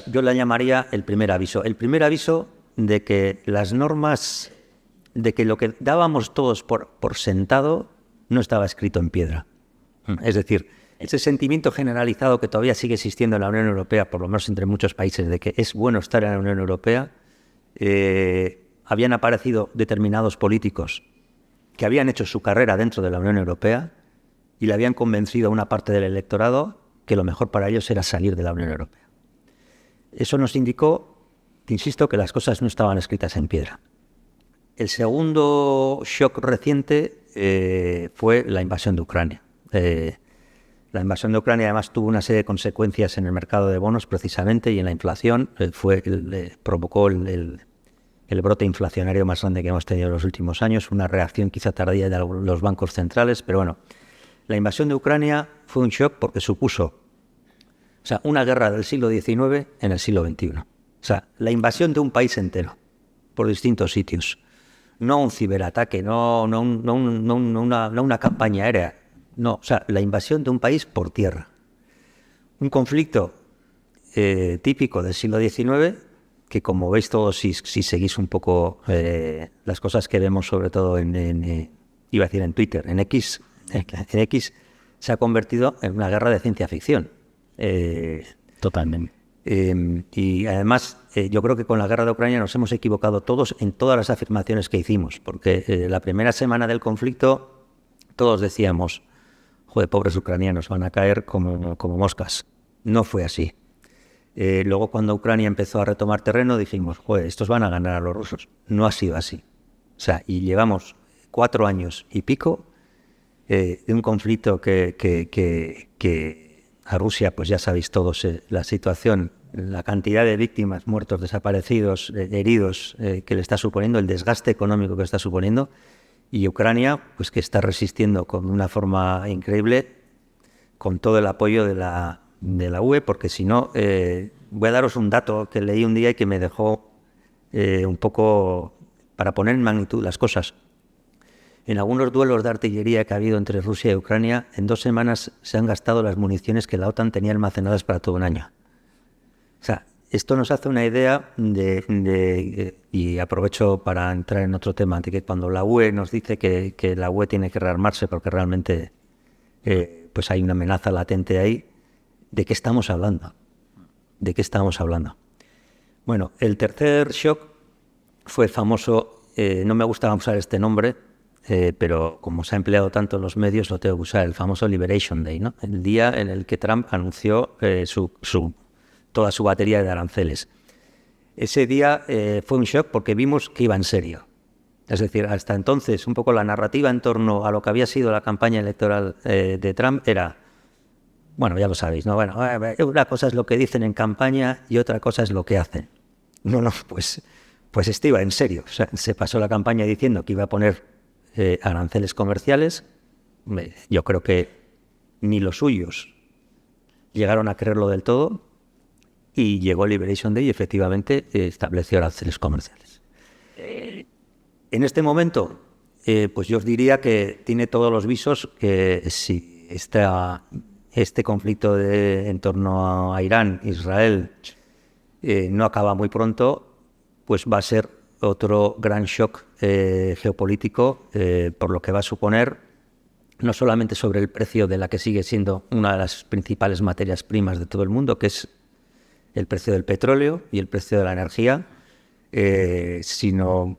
Yo le llamaría el primer aviso. El primer aviso de que las normas, de que lo que dábamos todos por sentado no estaba escrito en piedra. Es decir, ese sentimiento generalizado que todavía sigue existiendo en la Unión Europea, por lo menos entre muchos países, de que es bueno estar en la Unión Europea, habían aparecido determinados políticos que habían hecho su carrera dentro de la Unión Europea y le habían convencido a una parte del electorado que lo mejor para ellos era salir de la Unión Europea. Eso nos indicó, te insisto, que las cosas no estaban escritas en piedra. El segundo shock reciente fue la invasión de Ucrania. La invasión de Ucrania además tuvo una serie de consecuencias en el mercado de bonos precisamente y en la inflación. Provocó el brote inflacionario más grande que hemos tenido en los últimos años, una reacción quizá tardía de los bancos centrales, pero bueno, la invasión de Ucrania fue un shock porque supuso, una guerra del siglo XIX en el siglo XXI. O sea, la invasión de un país entero por distintos sitios. No un ciberataque, no una campaña aérea. No, la invasión de un país por tierra. Un conflicto típico del siglo XIX que, como veis todos, si seguís un poco las cosas que vemos, sobre todo iba a decir en Twitter, en X, se ha convertido en una guerra de ciencia ficción. Totalmente. Y además, yo creo que con la guerra de Ucrania nos hemos equivocado todos en todas las afirmaciones que hicimos, porque la primera semana del conflicto todos decíamos, joder, pobres ucranianos, van a caer como moscas. No fue así. Luego, cuando Ucrania empezó a retomar terreno, dijimos, joder, estos van a ganar a los rusos. No ha sido así. Y llevamos 4 años y pico de un conflicto que a Rusia, pues ya sabéis todos la situación, la cantidad de víctimas, muertos, desaparecidos, heridos que le está suponiendo, el desgaste económico que está suponiendo, y Ucrania, pues que está resistiendo con una forma increíble, con todo el apoyo de la UE, porque si no, voy a daros un dato que leí un día y que me dejó un poco para poner en magnitud las cosas. En algunos duelos de artillería que ha habido entre Rusia y Ucrania, en 2 semanas se han gastado las municiones que la OTAN tenía almacenadas para todo un año. O sea, esto nos hace una idea y aprovecho para entrar en otro tema, de que cuando la UE nos dice que la UE tiene que rearmarse porque realmente pues hay una amenaza latente ahí, ¿de qué estamos hablando? ¿De qué estamos hablando? Bueno, el tercer shock fue el famoso, no me gusta usar este nombre, pero como se ha empleado tanto en los medios, lo tengo que usar, el famoso Liberation Day, ¿no? El día en el que Trump anunció toda su batería de aranceles. Ese día fue un shock porque vimos que iba en serio. Es decir, hasta entonces, un poco la narrativa en torno a lo que había sido la campaña electoral de Trump era, bueno, ya lo sabéis, ¿no? Bueno, una cosa es lo que dicen en campaña y otra cosa es lo que hacen. No, pues este iba en serio. O sea, se pasó la campaña diciendo que iba a poner aranceles comerciales. Yo creo que ni los suyos llegaron a creerlo del todo, y llegó Liberation Day y efectivamente estableció aranceles comerciales. En este momento, pues yo os diría que tiene todos los visos que si este conflicto en torno a Irán, Israel, no acaba muy pronto, pues va a ser otro gran shock geopolítico, por lo que va a suponer no solamente sobre el precio de la que sigue siendo una de las principales materias primas de todo el mundo, que es el precio del petróleo y el precio de la energía, sino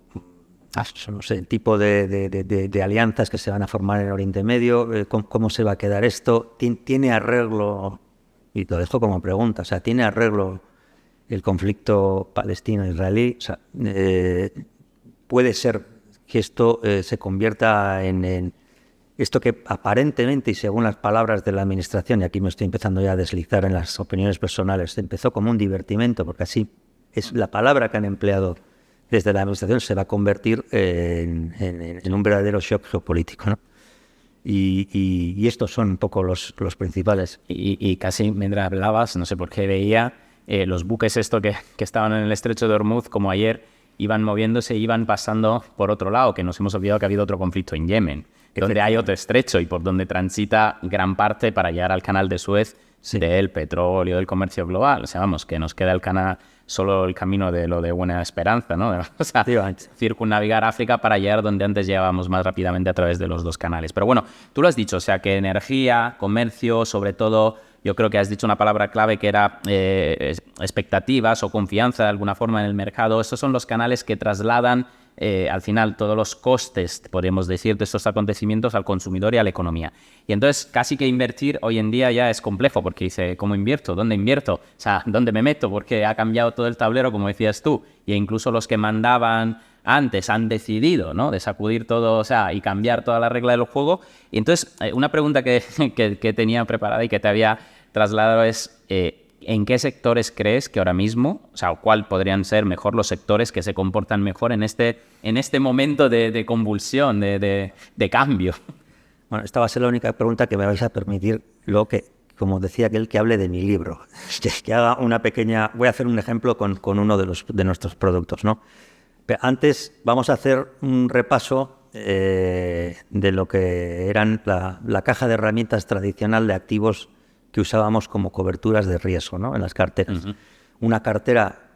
no sé, el tipo de alianzas que se van a formar en el Oriente Medio, cómo se va a quedar esto. ¿Tiene arreglo? Y lo dejo como pregunta, o sea, ¿tiene arreglo el conflicto palestino-israelí? O sea, puede ser que esto se convierta en esto que aparentemente, y según las palabras de la administración, y aquí me estoy empezando ya a deslizar en las opiniones personales, empezó como un divertimento, porque así es la palabra que han empleado desde la administración, se va a convertir en un verdadero shock geopolítico, ¿no? Y estos son un poco los principales. Y casi mientras hablabas, no sé por qué veía los buques que estaban en el estrecho de Hormuz, como ayer, iban moviéndose, iban pasando por otro lado, que nos hemos olvidado que ha habido otro conflicto en Yemen, donde hay otro estrecho y por donde transita gran parte para llegar al canal de Suez, sí, del petróleo, del comercio global. O sea, vamos, que nos queda solo el camino de lo de Buena Esperanza, ¿no? O sea, circunnavigar África para llegar donde antes llegábamos más rápidamente a través de los dos canales. Pero bueno, tú lo has dicho, o sea, que energía, comercio, sobre todo, yo creo que has dicho una palabra clave que era expectativas o confianza de alguna forma en el mercado. Estos son los canales que trasladan al final todos los costes, podríamos decir, de estos acontecimientos al consumidor y a la economía. Y entonces casi que invertir hoy en día ya es complejo, porque dice, ¿cómo invierto? ¿Dónde invierto? O sea, ¿dónde me meto? Porque ha cambiado todo el tablero, como decías tú, y incluso los que mandaban antes han decidido, ¿no?, de sacudir todo, o sea, y cambiar toda la regla del juego. Y entonces, una pregunta que tenía preparada y que te había trasladado es, ¿en qué sectores crees que ahora mismo, o sea, cuál podrían ser mejor los sectores que se comportan mejor en este momento de convulsión, de cambio? Bueno, esta va a ser la única pregunta que me vais a permitir luego que, como decía aquel, que hable de mi libro. Que haga una pequeña... Voy a hacer un ejemplo con uno de nuestros productos, ¿no? Pero antes vamos a hacer un repaso de lo que eran la caja de herramientas tradicional de activos que usábamos como coberturas de riesgo, ¿no?, en las carteras. Uh-huh. Una cartera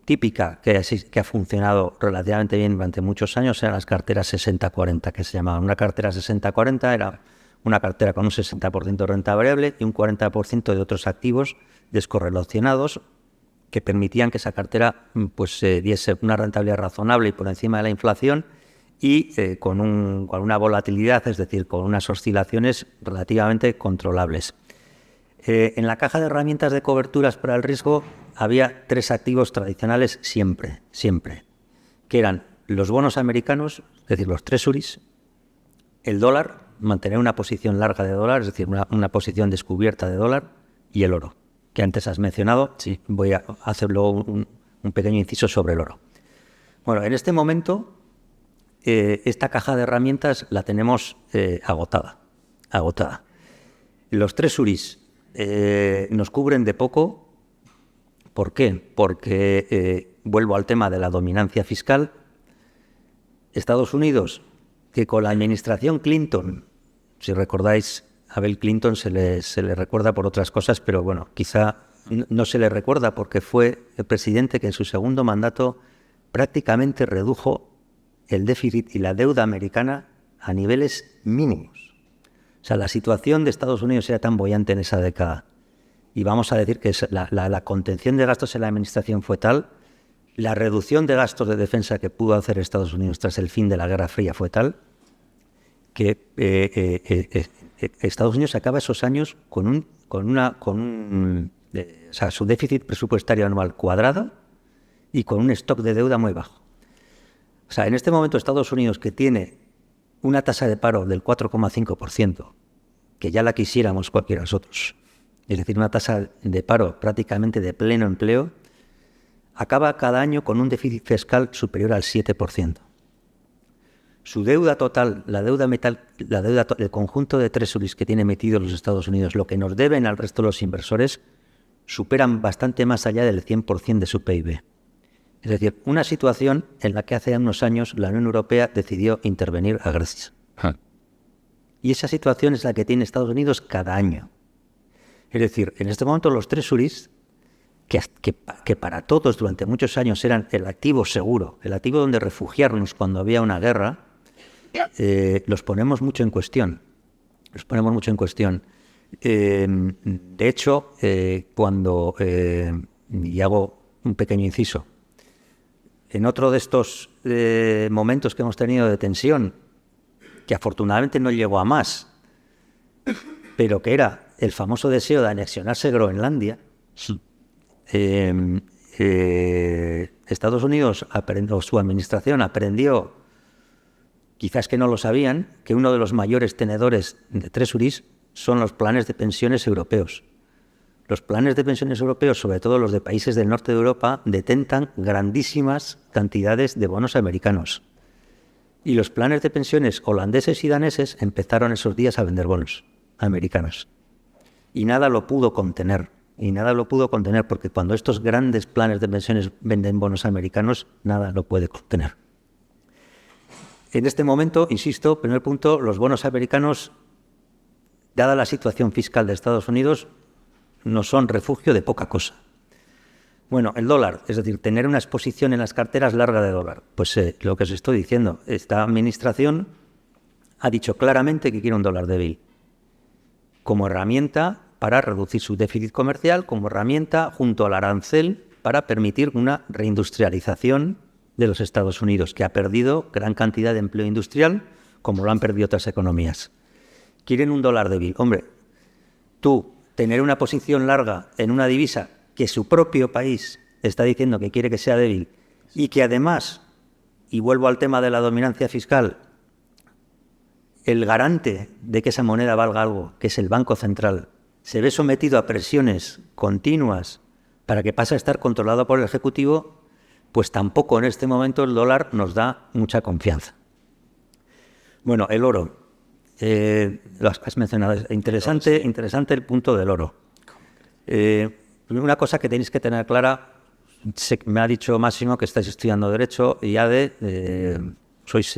típica que ha funcionado relativamente bien durante muchos años eran las carteras 60-40, que se llamaban. Una cartera 60-40 era una cartera con un 60% de renta variable y un 40% de otros activos descorrelacionados que permitían que esa cartera pues diese una rentabilidad razonable y por encima de la inflación y con una volatilidad, es decir, con unas oscilaciones relativamente controlables. En la caja de herramientas de coberturas para el riesgo había tres activos tradicionales siempre, que eran los bonos americanos, es decir, los treasuries, el dólar, mantener una posición larga de dólar, es decir, una posición descubierta de dólar, y el oro, que antes has mencionado. Sí, voy a hacer luego un pequeño inciso sobre el oro. Bueno, en este momento esta caja de herramientas la tenemos agotada. Los treasuries nos cubren de poco. ¿Por qué? Porque vuelvo al tema de la dominancia fiscal. Estados Unidos, que con la administración Clinton, si recordáis, a Bill Clinton se le recuerda por otras cosas, pero bueno, quizá no se le recuerda porque fue el presidente que en su segundo mandato prácticamente redujo el déficit y la deuda americana a niveles mínimos. O sea, la situación de Estados Unidos era tan boyante en esa década. Y vamos a decir que la contención de gastos en la administración fue tal, la reducción de gastos de defensa que pudo hacer Estados Unidos tras el fin de la Guerra Fría fue tal, que Estados Unidos acaba esos años con su déficit presupuestario anual cuadrado y con un stock de deuda muy bajo. O sea, en este momento Estados Unidos, que tiene una tasa de paro del 4,5%, que ya la quisiéramos cualquiera de nosotros, es decir, una tasa de paro prácticamente de pleno empleo, acaba cada año con un déficit fiscal superior al 7%. Su deuda total, el conjunto de treasuries que tiene metido los Estados Unidos, lo que nos deben al resto de los inversores, superan bastante más allá del 100% de su PIB. Es decir, una situación en la que hace unos años la Unión Europea decidió intervenir a Grecia. Y esa situación es la que tiene Estados Unidos cada año. Es decir, en este momento los treasuries, que para todos durante muchos años eran el activo seguro, el activo donde refugiarnos cuando había una guerra, los ponemos mucho en cuestión. De hecho, y hago un pequeño inciso, en otro de estos momentos que hemos tenido de tensión, que afortunadamente no llegó a más, pero que era el famoso deseo de anexionarse Groenlandia, Estados Unidos su administración aprendió, quizás que no lo sabían, que uno de los mayores tenedores de treasuries son los planes de pensiones europeos. Los planes de pensiones europeos, sobre todo los de países del norte de Europa, detentan grandísimas cantidades de bonos americanos. Y los planes de pensiones holandeses y daneses empezaron esos días a vender bonos americanos. Y nada lo pudo contener. Porque cuando estos grandes planes de pensiones venden bonos americanos, nada lo puede contener. En este momento, insisto, primer punto, los bonos americanos, dada la situación fiscal de Estados Unidos, no son refugio de poca cosa. Bueno, el dólar, es decir, tener una exposición en las carteras larga de dólar. Pues lo que os estoy diciendo, esta administración ha dicho claramente que quiere un dólar débil como herramienta para reducir su déficit comercial, como herramienta junto al arancel para permitir una reindustrialización de los Estados Unidos, que ha perdido gran cantidad de empleo industrial, como lo han perdido otras economías. Quieren un dólar débil. Hombre, tú tener una posición larga en una divisa que su propio país está diciendo que quiere que sea débil y que además, y vuelvo al tema de la dominancia fiscal, el garante de que esa moneda valga algo, que es el Banco Central, se ve sometido a presiones continuas para que pase a estar controlado por el Ejecutivo, pues tampoco en este momento el dólar nos da mucha confianza. Bueno, el oro. Lo has mencionado. Interesante el punto del oro. Una cosa que tenéis que tener clara, me ha dicho Máximo que estáis estudiando Derecho y ADE, sois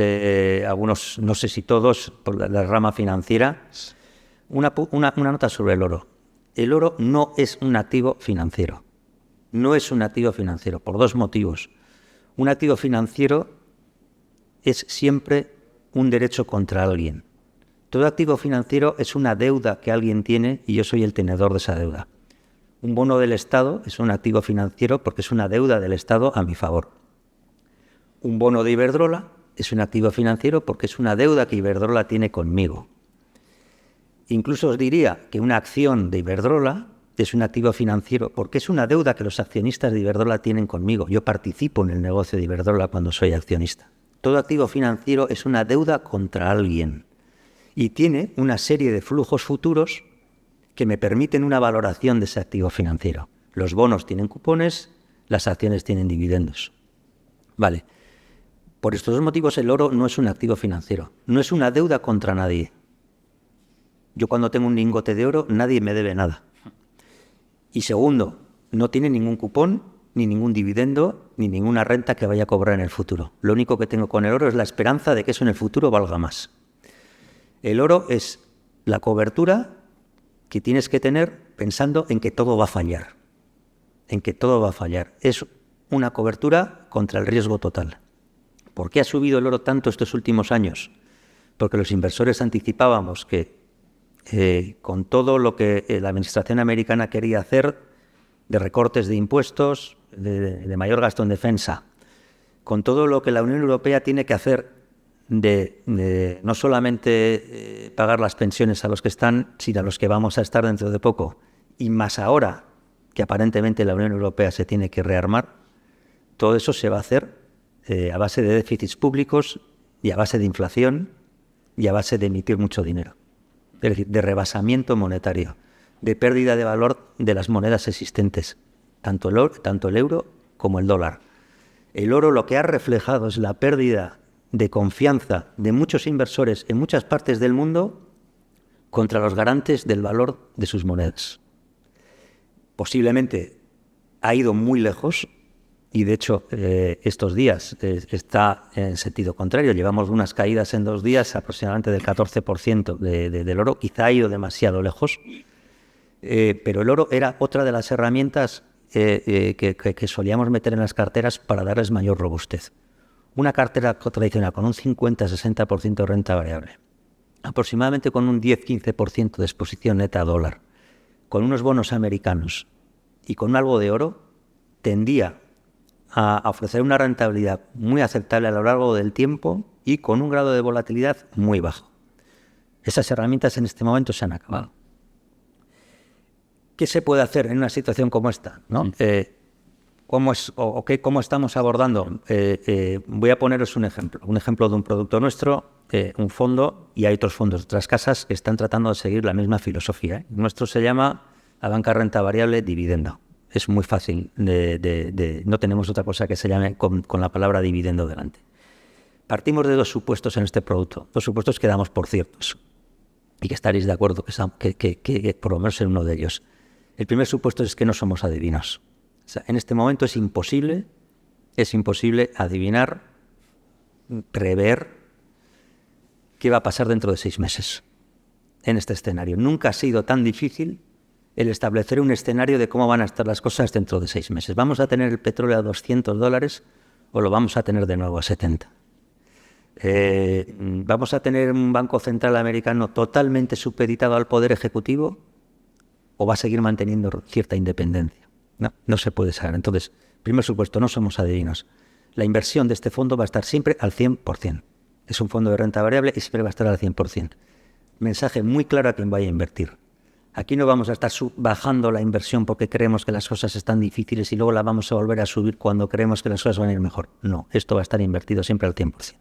algunos, no sé si todos, por la rama financiera. Una nota sobre el oro. El oro no es un activo financiero. No es un activo financiero, por dos motivos. Un activo financiero es siempre un derecho contra alguien. Todo activo financiero es una deuda que alguien tiene y yo soy el tenedor de esa deuda. Un bono del Estado es un activo financiero porque es una deuda del Estado a mi favor. Un bono de Iberdrola es un activo financiero porque es una deuda que Iberdrola tiene conmigo. Incluso os diría que una acción de Iberdrola es un activo financiero porque es una deuda que los accionistas de Iberdrola tienen conmigo. Yo participo en el negocio de Iberdrola cuando soy accionista. Todo activo financiero es una deuda contra alguien y tiene una serie de flujos futuros que me permiten una valoración de ese activo financiero. Los bonos tienen cupones, las acciones tienen dividendos. Vale. Por estos dos motivos el oro no es un activo financiero, no es una deuda contra nadie. Yo cuando tengo un lingote de oro, nadie me debe nada. Y segundo, no tiene ningún cupón, ni ningún dividendo, ni ninguna renta que vaya a cobrar en el futuro. Lo único que tengo con el oro es la esperanza de que eso en el futuro valga más. El oro es la cobertura que tienes que tener pensando en que todo va a fallar. en que todo va a fallar. Es una cobertura contra el riesgo total. ¿Por qué ha subido el oro tanto estos últimos años? Porque los inversores anticipábamos que con todo lo que la administración americana quería hacer, de recortes de impuestos, de mayor gasto en defensa, con todo lo que la Unión Europea tiene que hacer de no solamente pagar las pensiones a los que están, sino a los que vamos a estar dentro de poco, y más ahora que aparentemente la Unión Europea se tiene que rearmar, todo eso se va a hacer a base de déficits públicos y a base de inflación y a base de emitir mucho dinero. Es decir, de rebasamiento monetario, de pérdida de valor de las monedas existentes, tanto el euro como el dólar. El oro lo que ha reflejado es la pérdida de confianza de muchos inversores en muchas partes del mundo contra los garantes del valor de sus monedas. Posiblemente ha ido muy lejos y, de hecho, estos días está en sentido contrario. Llevamos unas caídas en 2 días aproximadamente del 14% del oro. Quizá ha ido demasiado lejos, pero el oro era otra de las herramientas que solíamos meter en las carteras para darles mayor robustez. Una cartera tradicional con un 50-60% de renta variable, aproximadamente con un 10-15% de exposición neta a dólar, con unos bonos americanos y con algo de oro, tendía a ofrecer una rentabilidad muy aceptable a lo largo del tiempo y con un grado de volatilidad muy bajo. Esas herramientas en este momento se han acabado. ¿Qué se puede hacer en una situación como esta, ¿no? ¿Cómo estamos abordando? Voy a poneros un ejemplo de un producto nuestro, un fondo, y hay otros fondos, otras casas que están tratando de seguir la misma filosofía. Nuestro se llama la banca renta variable dividendo. Es muy fácil, no tenemos otra cosa que se llame con la palabra dividendo delante. Partimos de 2 supuestos en este producto, 2 supuestos que damos por ciertos y que estaréis de acuerdo que por lo menos en uno de ellos. El primer supuesto es que no somos adivinos. O sea, en este momento es imposible adivinar, prever qué va a pasar dentro de 6 meses en este escenario. Nunca ha sido tan difícil el establecer un escenario de cómo van a estar las cosas dentro de 6 meses. ¿Vamos a tener el petróleo a $200 o lo vamos a tener de nuevo a 70? ¿Vamos a tener un Banco Central americano totalmente supeditado al Poder Ejecutivo o va a seguir manteniendo cierta independencia? No se puede saber. Entonces, primer supuesto, no somos adivinos. La inversión de este fondo va a estar siempre al 100%. Es un fondo de renta variable y siempre va a estar al 100%. Mensaje muy claro a quien vaya a invertir. Aquí no vamos a estar bajando la inversión porque creemos que las cosas están difíciles y luego la vamos a volver a subir cuando creemos que las cosas van a ir mejor. No, esto va a estar invertido siempre al 100%.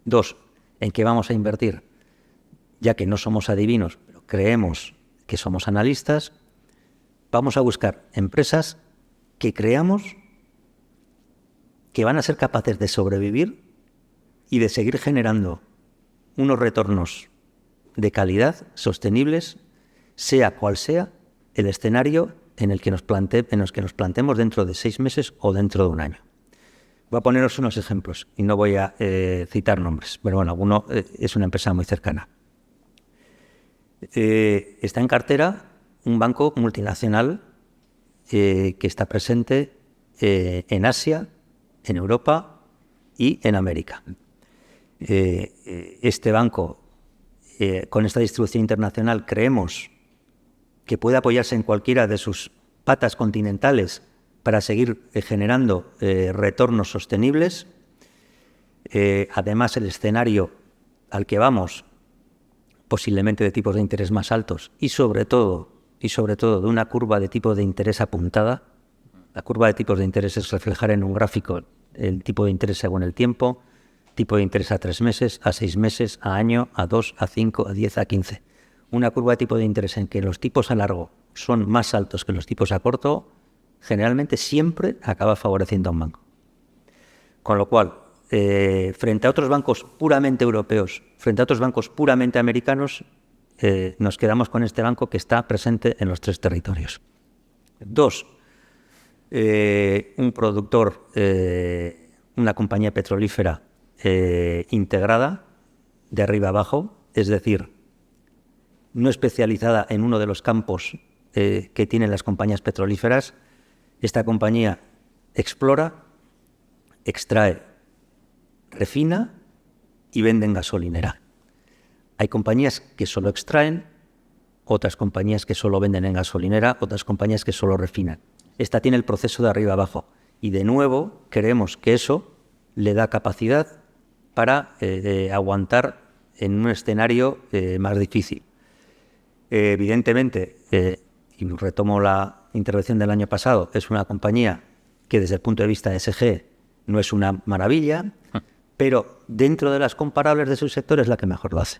2, ¿en qué vamos a invertir? Ya que no somos adivinos, pero creemos que somos analistas, vamos a buscar empresas que creamos que van a ser capaces de sobrevivir y de seguir generando unos retornos de calidad, sostenibles, sea cual sea el escenario en el que nos planteemos dentro de 6 meses o dentro de un año. Voy a poneros unos ejemplos y no voy a citar nombres, pero bueno, alguno es una empresa muy cercana. Está en cartera un banco multinacional que está presente en Asia, en Europa y en América. Este banco, con esta distribución internacional, creemos que puede apoyarse en cualquiera de sus patas continentales para seguir generando retornos sostenibles. Además, el escenario al que vamos, posiblemente de tipos de interés más altos y sobre todo de una curva de tipo de interés apuntada. La curva de tipos de interés es reflejar en un gráfico el tipo de interés según el tiempo, tipo de interés a 3 meses, a 6 meses, a año, a 2, a 5, a 10, a 15. Una curva de tipo de interés en que los tipos a largo son más altos que los tipos a corto, generalmente siempre acaba favoreciendo a un banco. Con lo cual, frente a otros bancos puramente europeos, frente a otros bancos puramente americanos, nos quedamos con este banco que está presente en los 3 territorios. 2, un productor, una compañía petrolífera integrada de arriba abajo, es decir, no especializada en uno de los campos que tienen las compañías petrolíferas, Esta compañía explora, extrae, refina y vende en gasolinera. Hay compañías que solo extraen, otras compañías que solo venden en gasolinera, otras compañías que solo refinan. Esta tiene el proceso de arriba abajo. Y de nuevo creemos que eso le da capacidad para aguantar en un escenario más difícil. Evidentemente, y retomo la intervención del año pasado, es una compañía que desde el punto de vista de ESG no es una maravilla, pero dentro de las comparables de su sector es la que mejor lo hace.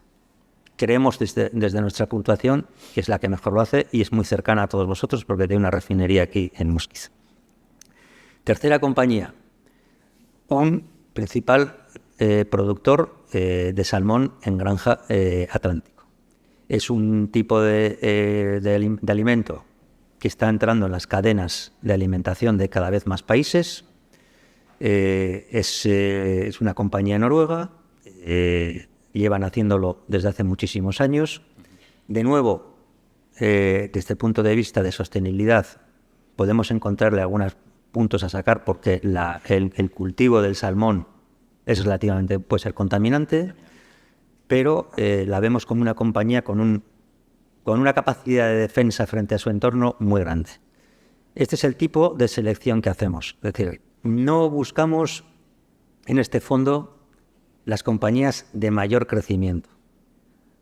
Creemos desde nuestra puntuación que es la que mejor lo hace y es muy cercana a todos vosotros porque tiene una refinería aquí en Musquiz. Tercera compañía, un principal productor de salmón en granja atlántico. Es un tipo de alimento que está entrando en las cadenas de alimentación de cada vez más países. Es una compañía noruega, llevan haciéndolo desde hace muchísimos años. De nuevo, desde el punto de vista de sostenibilidad, podemos encontrarle algunos puntos a sacar porque el cultivo del salmón es relativamente, puede ser contaminante, pero la vemos como una compañía con una capacidad de defensa frente a su entorno muy grande. Este es el tipo de selección que hacemos. Es decir, no buscamos en este fondo las compañías de mayor crecimiento.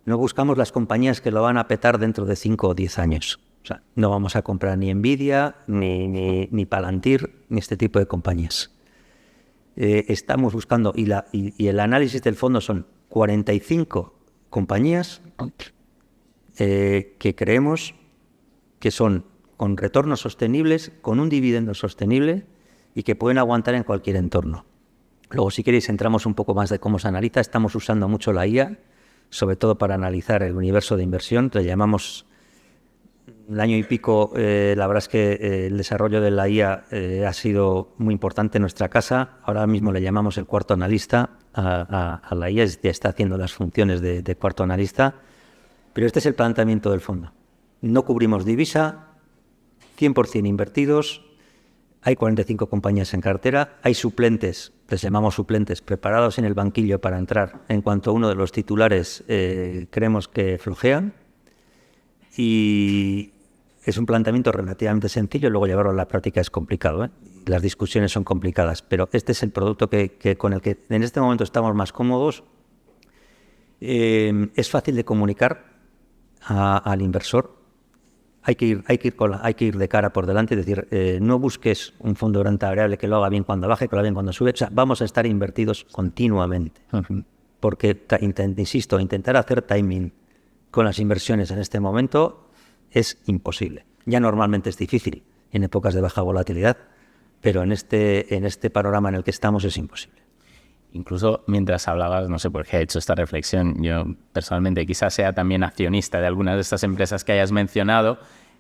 No buscamos las compañías que lo van a petar dentro de 5 o 10 años. O sea, no vamos a comprar ni Nvidia, ni Palantir, ni este tipo de compañías. Estamos buscando, y el análisis del fondo son 45 compañías que creemos que son con retornos sostenibles, con un dividendo sostenible y que pueden aguantar en cualquier entorno. Luego, si queréis, entramos un poco más de cómo se analiza. Estamos usando mucho la IA, sobre todo para analizar el universo de inversión. Le llamamos un año y pico, la verdad es que el desarrollo de la IA ha sido muy importante en nuestra casa. Ahora mismo le llamamos el cuarto analista a la IA, ya está haciendo las funciones de cuarto analista. Pero este es el planteamiento del fondo. No cubrimos divisa, 100% invertidos. Hay 45 compañías en cartera, hay suplentes, les llamamos suplentes, preparados en el banquillo para entrar en cuanto uno de los titulares creemos que flojean. Y es un planteamiento relativamente sencillo, luego llevarlo a la práctica es complicado, ¿eh? Las discusiones son complicadas, pero este es el producto con el que en este momento estamos más cómodos. Es fácil de comunicar al inversor. Hay que ir de cara por delante, es decir, no busques un fondo de renta variable que lo haga bien cuando baje, que lo haga bien cuando sube. O sea, vamos a estar invertidos continuamente. Porque, insisto, intentar hacer timing con las inversiones en este momento es imposible. Ya normalmente es difícil en épocas de baja volatilidad, pero en este panorama en el que estamos es imposible. Incluso mientras hablabas, no sé por qué he hecho esta reflexión, yo personalmente quizás sea también accionista de algunas de estas empresas que hayas mencionado,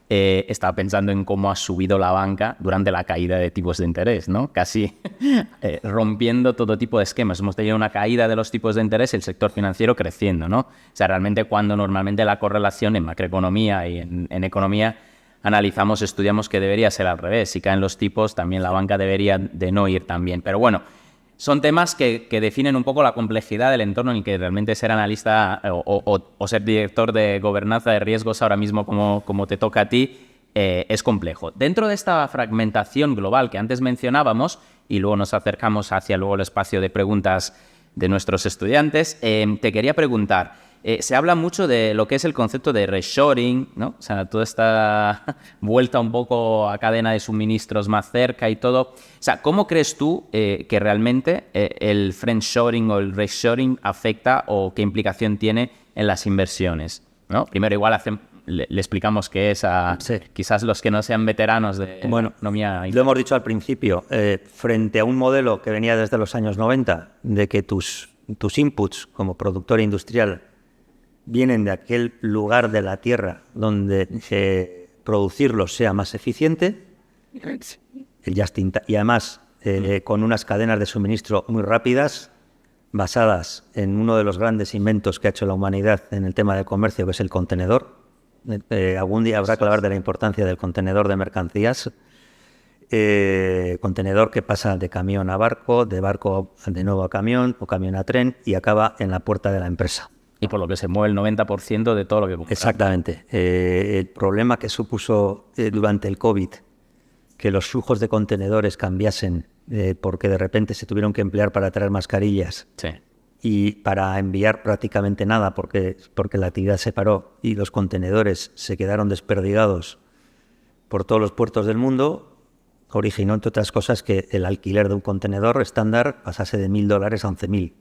estaba pensando en cómo ha subido la banca durante la caída de tipos de interés, ¿no? Casi rompiendo todo tipo de esquemas. Hemos tenido una caída de los tipos de interés y el sector financiero creciendo, ¿no? O sea, realmente cuando normalmente la correlación en macroeconomía y en economía analizamos, estudiamos que debería ser al revés. Si caen los tipos, también la banca debería de no ir tan bien. Pero bueno, son temas que definen un poco la complejidad del entorno en el que realmente ser analista o ser director de gobernanza de riesgos ahora mismo como te toca a ti es complejo. Dentro de esta fragmentación global que antes mencionábamos y luego nos acercamos hacia luego el espacio de preguntas de nuestros estudiantes, te quería preguntar, se habla mucho de lo que es el concepto de reshoring, ¿no? O sea, toda esta vuelta un poco a cadena de suministros más cerca y todo. O sea, ¿cómo crees tú que realmente el friendshoring o el reshoring afecta o qué implicación tiene en las inversiones, ¿no? Primero igual le explicamos qué es a quizás los que no sean veteranos de economía. Lo hemos dicho al principio, frente a un modelo que venía desde los años 90, de que tus inputs como productor industrial vienen de aquel lugar de la tierra donde producirlos sea más eficiente, y además con unas cadenas de suministro muy rápidas, basadas en uno de los grandes inventos que ha hecho la humanidad en el tema del comercio, que es el contenedor. Algún día habrá que hablar de la importancia del contenedor de mercancías. contenedor que pasa de camión a barco, de barco de nuevo a camión o camión a tren y acaba en la puerta de la empresa. Y por lo que se mueve el 90% de todo lo que compra. Exactamente. El problema que supuso durante el COVID que los flujos de contenedores cambiasen porque de repente se tuvieron que emplear para traer mascarillas Sí. y para enviar prácticamente nada porque la actividad se paró y los contenedores se quedaron desperdigados por todos los puertos del mundo, originó, entre otras cosas, que el alquiler de un contenedor estándar pasase de $1.000 a 11.000.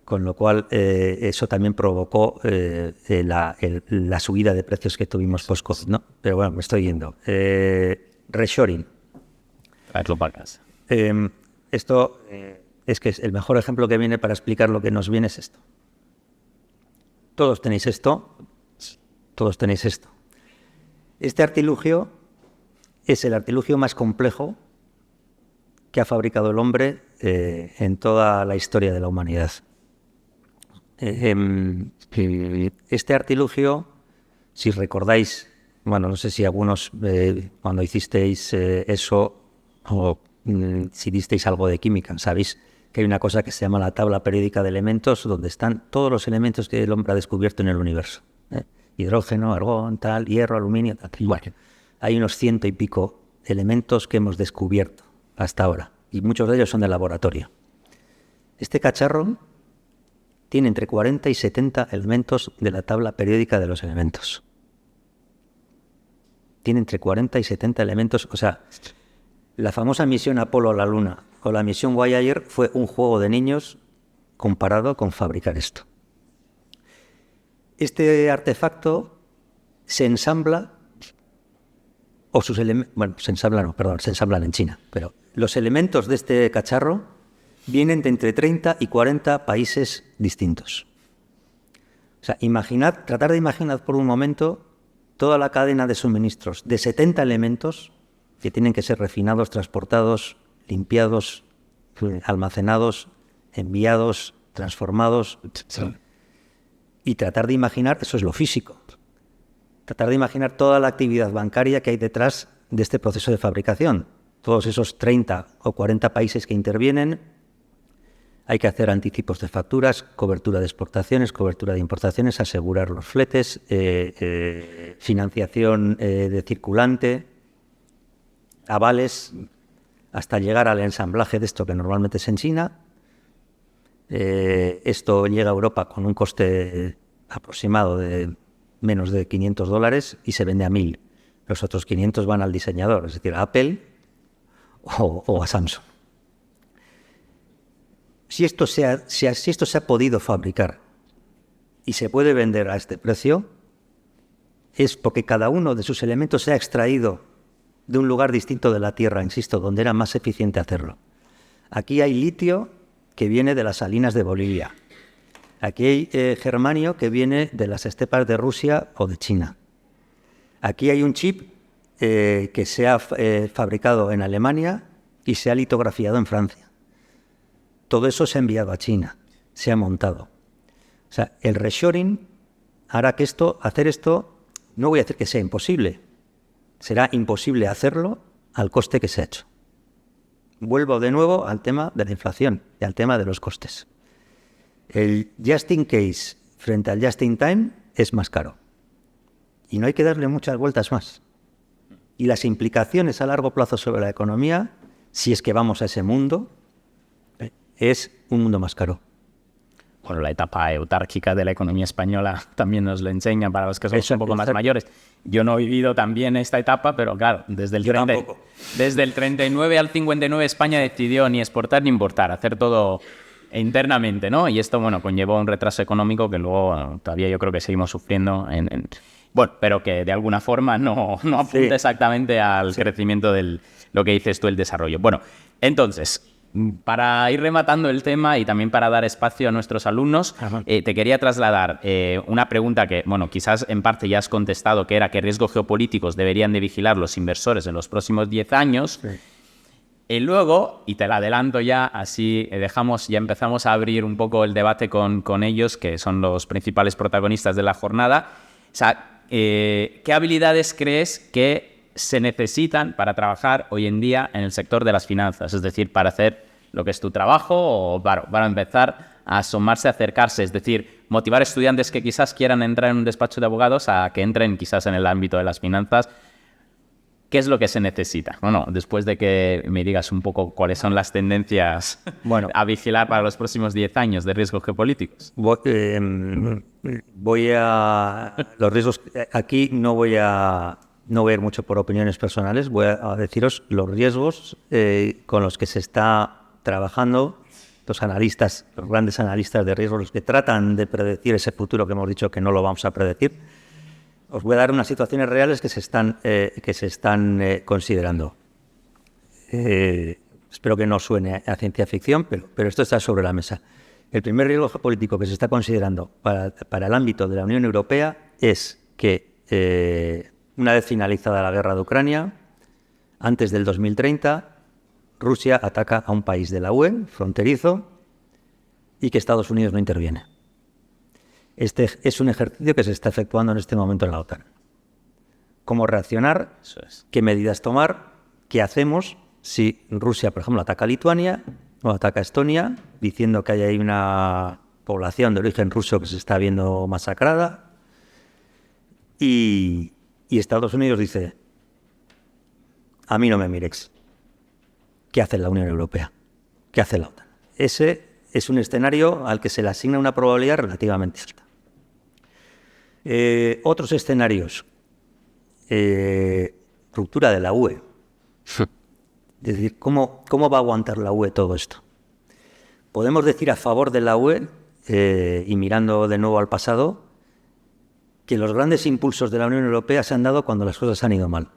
Con lo cual, eso también provocó la subida de precios que tuvimos post-COVID, ¿no? Pero bueno, me estoy yendo. Reshoring. Traerlo para casa. Esto es que es el mejor ejemplo que viene para explicar lo que nos viene es esto. Todos tenéis esto. Todos tenéis esto. Este artilugio es el artilugio más complejo que ha fabricado el hombre en toda la historia de la humanidad. Este artilugio, si recordáis, bueno, no sé si algunos cuando hicisteis eso o si disteis algo de química, sabéis que hay una cosa que se llama la tabla periódica de elementos, donde están todos los elementos que el hombre ha descubierto en el universo. Hidrógeno, argón, tal, hierro, aluminio, tal. Bueno, hay unos 100 y pico elementos que hemos descubierto hasta ahora, y muchos de ellos son de laboratorio. Este cacharro tiene entre 40 y 70 elementos de la tabla periódica de los elementos. Tiene entre 40 y 70 elementos, o sea, la famosa misión Apolo a la Luna o la misión Voyager fue un juego de niños comparado con fabricar esto. Este artefacto se ensambla, o sus elementos, bueno, se ensamblan en China, pero los elementos de este cacharro vienen de entre 30 y 40 países distintos. O sea, tratar de imaginar por un momento toda la cadena de suministros de 70 elementos que tienen que ser refinados, transportados, limpiados, almacenados, enviados, transformados. Sí. Y tratar de imaginar, eso es lo físico, tratar de imaginar toda la actividad bancaria que hay detrás de este proceso de fabricación. Todos esos 30 o 40 países que intervienen, hay que hacer anticipos de facturas, cobertura de exportaciones, cobertura de importaciones, asegurar los fletes, financiación de circulante, avales, hasta llegar al ensamblaje de esto que normalmente es en China. Esto llega a Europa con un coste aproximado de menos de $500 y se vende a 1.000. Los otros 500 van al diseñador, es decir, a Apple o a Samsung. Si esto se ha podido fabricar y se puede vender a este precio, es porque cada uno de sus elementos se ha extraído de un lugar distinto de la Tierra, insisto, donde era más eficiente hacerlo. Aquí hay litio que viene de las salinas de Bolivia. Aquí hay germanio que viene de las estepas de Rusia o de China. Aquí hay un chip que se ha fabricado en Alemania y se ha litografiado en Francia. Todo eso se ha enviado a China, se ha montado. O sea, el reshoring hará que hacer esto, no voy a decir que sea imposible, será imposible hacerlo al coste que se ha hecho. Vuelvo de nuevo al tema de la inflación y al tema de los costes. El just in case frente al just in time es más caro. Y no hay que darle muchas vueltas más. Y las implicaciones a largo plazo sobre la economía, si es que vamos a ese mundo, es un mundo más caro. Bueno, la etapa autárquica de la economía española también nos lo enseña para los que somos un poco más mayores. Yo no he vivido también esta etapa, pero claro, desde el 39 al 59 España decidió ni exportar ni importar, hacer todo internamente, ¿no? Y esto, bueno, conllevó un retraso económico que luego, bueno, todavía yo creo que seguimos sufriendo bueno, pero que de alguna forma no apunta exactamente al crecimiento del lo que dices tú, el desarrollo. Bueno, entonces, para ir rematando el tema y también para dar espacio a nuestros alumnos, te quería trasladar una pregunta que, bueno, quizás en parte ya has contestado, que era qué riesgos geopolíticos deberían de vigilar los inversores en los próximos 10 años. Sí. Y luego, y te la adelanto ya, así ya empezamos a abrir un poco el debate con ellos, que son los principales protagonistas de la jornada. O sea, ¿qué habilidades crees que se necesitan para trabajar hoy en día en el sector de las finanzas, es decir, para hacer lo que es tu trabajo o para empezar a asomarse, a acercarse, es decir, motivar estudiantes que quizás quieran entrar en un despacho de abogados a que entren quizás en el ámbito de las finanzas. ¿Qué es lo que se necesita? Bueno, después de que me digas un poco cuáles son las tendencias a vigilar para los próximos 10 años de riesgos geopolíticos. Voy a... Los riesgos... Aquí no voy a ir mucho por opiniones personales, voy a deciros los riesgos con los que se está trabajando los analistas, los grandes analistas de riesgos, los que tratan de predecir ese futuro que hemos dicho que no lo vamos a predecir. Os voy a dar unas situaciones reales que se están considerando. Espero que no suene a ciencia ficción, pero esto está sobre la mesa. El primer riesgo geopolítico que se está considerando para el ámbito de la Unión Europea es que, una vez finalizada la guerra de Ucrania, antes del 2030, Rusia ataca a un país de la UE, fronterizo, y que Estados Unidos no interviene. Este es un ejercicio que se está efectuando en este momento en la OTAN. ¿Cómo reaccionar? ¿Qué medidas tomar? ¿Qué hacemos si Rusia, por ejemplo, ataca a Lituania o ataca a Estonia, diciendo que hay ahí una población de origen ruso que se está viendo masacrada? Y Estados Unidos dice, a mí no me miréis. ¿Qué hace la Unión Europea? ¿Qué hace la OTAN? Ese es un escenario al que se le asigna una probabilidad relativamente alta. Otros escenarios. Ruptura de la UE. Es decir, ¿cómo va a aguantar la UE todo esto? Podemos decir a favor de la UE, y mirando de nuevo al pasado, que los grandes impulsos de la Unión Europea se han dado cuando las cosas han ido mal.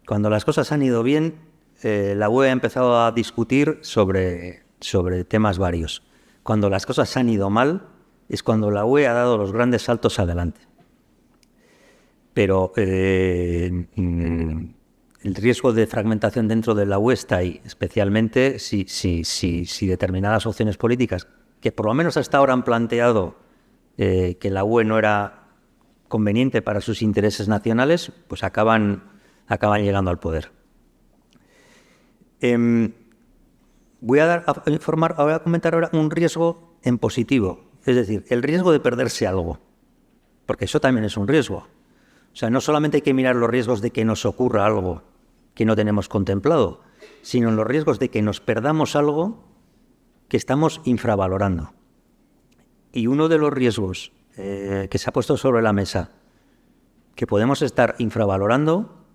Cuando las cosas han ido bien, la UE ha empezado a discutir sobre temas varios. Cuando las cosas han ido mal, es cuando la UE ha dado los grandes saltos adelante. Pero el riesgo de fragmentación dentro de la UE está ahí, especialmente si determinadas opciones políticas, que por lo menos hasta ahora han planteado que la UE no era conveniente para sus intereses nacionales, pues acaban llegando al poder. Voy a comentar ahora un riesgo en positivo, es decir, el riesgo de perderse algo, porque eso también es un riesgo. O sea, no solamente hay que mirar los riesgos de que nos ocurra algo que no tenemos contemplado, sino los riesgos de que nos perdamos algo que estamos infravalorando. Y uno de los riesgos que se ha puesto sobre la mesa que podemos estar infravalorando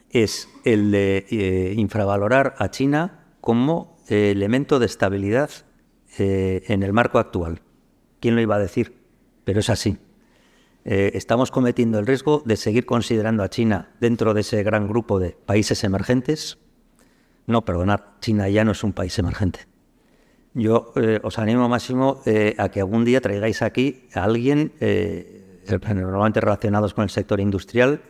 es el de infravalorar a China como elemento de estabilidad en el marco actual. ¿Quién lo iba a decir? Pero es así. Estamos cometiendo el riesgo de seguir considerando a China dentro de ese gran grupo de países emergentes. No, perdonad, China ya no es un país emergente. Yo os animo máximo a que algún día traigáis aquí a alguien, normalmente relacionados con el sector industrial,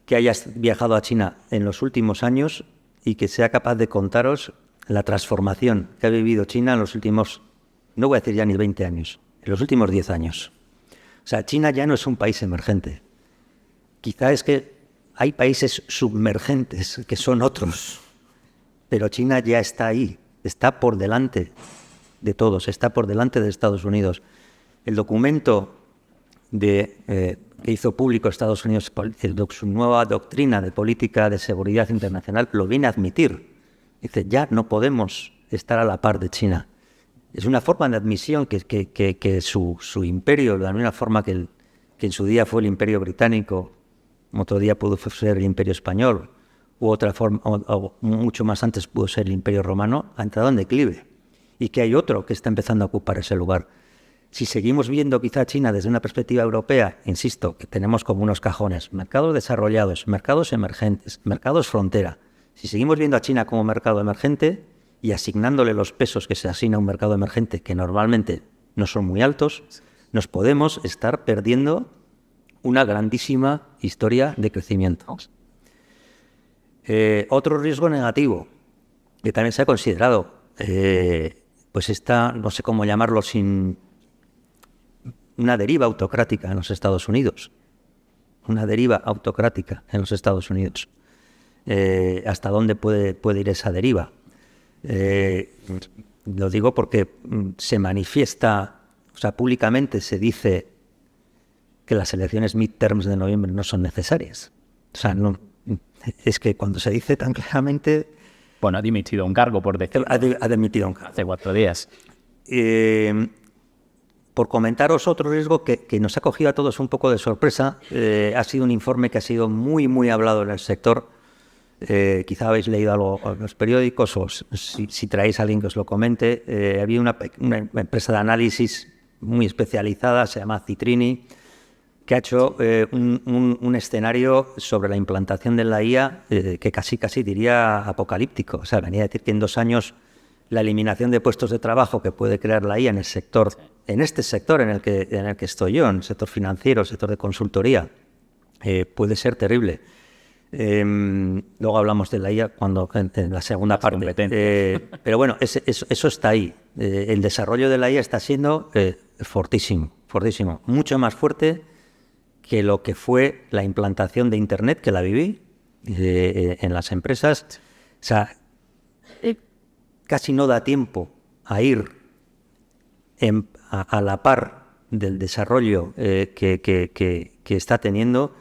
que haya viajado a China en los últimos años y que sea capaz de contaros la transformación que ha vivido China en los últimos, no voy a decir ya ni 20 años, en los últimos 10 años. O sea, China ya no es un país emergente. Quizá es que hay países submergentes que son otros, pero China ya está ahí, está por delante de todos, está por delante de Estados Unidos. El documento que hizo público Estados Unidos, su nueva doctrina de política de seguridad internacional, lo viene a admitir. Dice, ya no podemos estar a la par de China. Es una forma de admisión que su imperio, de la misma forma que en su día fue el imperio británico, otro día pudo ser el imperio español, u otra forma, o mucho más antes pudo ser el imperio romano, ha entrado en declive. Y que hay otro que está empezando a ocupar ese lugar. Si seguimos viendo quizá China desde una perspectiva europea, insisto, que tenemos como unos cajones, mercados desarrollados, mercados emergentes, mercados frontera. Si seguimos viendo a China como mercado emergente y asignándole los pesos que se asigna a un mercado emergente, que normalmente no son muy altos, nos podemos estar perdiendo una grandísima historia de crecimiento. Otro riesgo negativo, que también se ha considerado, pues está, no sé cómo llamarlo, sin una deriva autocrática en los Estados Unidos. una deriva autocrática en los Estados Unidos. ¿Hasta dónde puede ir esa deriva? Lo digo porque se manifiesta, o sea, públicamente se dice que las elecciones midterms de noviembre no son necesarias. O sea, no, es que cuando se dice tan claramente... Bueno, ha dimitido un cargo, por decirlo. Ha dimitido un cargo. Hace 4 días. Por comentaros otro riesgo que nos ha cogido a todos un poco de sorpresa, ha sido un informe que ha sido muy, muy hablado en el sector. Quizá habéis leído algo en los periódicos o si traéis a alguien que os lo comente. Había una empresa de análisis muy especializada, se llama Citrini, que ha hecho un escenario sobre la implantación de la IA que casi diría apocalíptico. O sea, venía a decir que en 2 años la eliminación de puestos de trabajo que puede crear la IA en el sector, en este sector en el que estoy yo, en el sector financiero, el sector de consultoría, puede ser terrible. Luego hablamos de la IA en la segunda parte. Pero bueno, eso está ahí. El desarrollo de la IA está siendo fortísimo, mucho más fuerte que lo que fue la implantación de Internet, que la viví en las empresas. O sea, casi no da tiempo a ir a la par del desarrollo que está teniendo.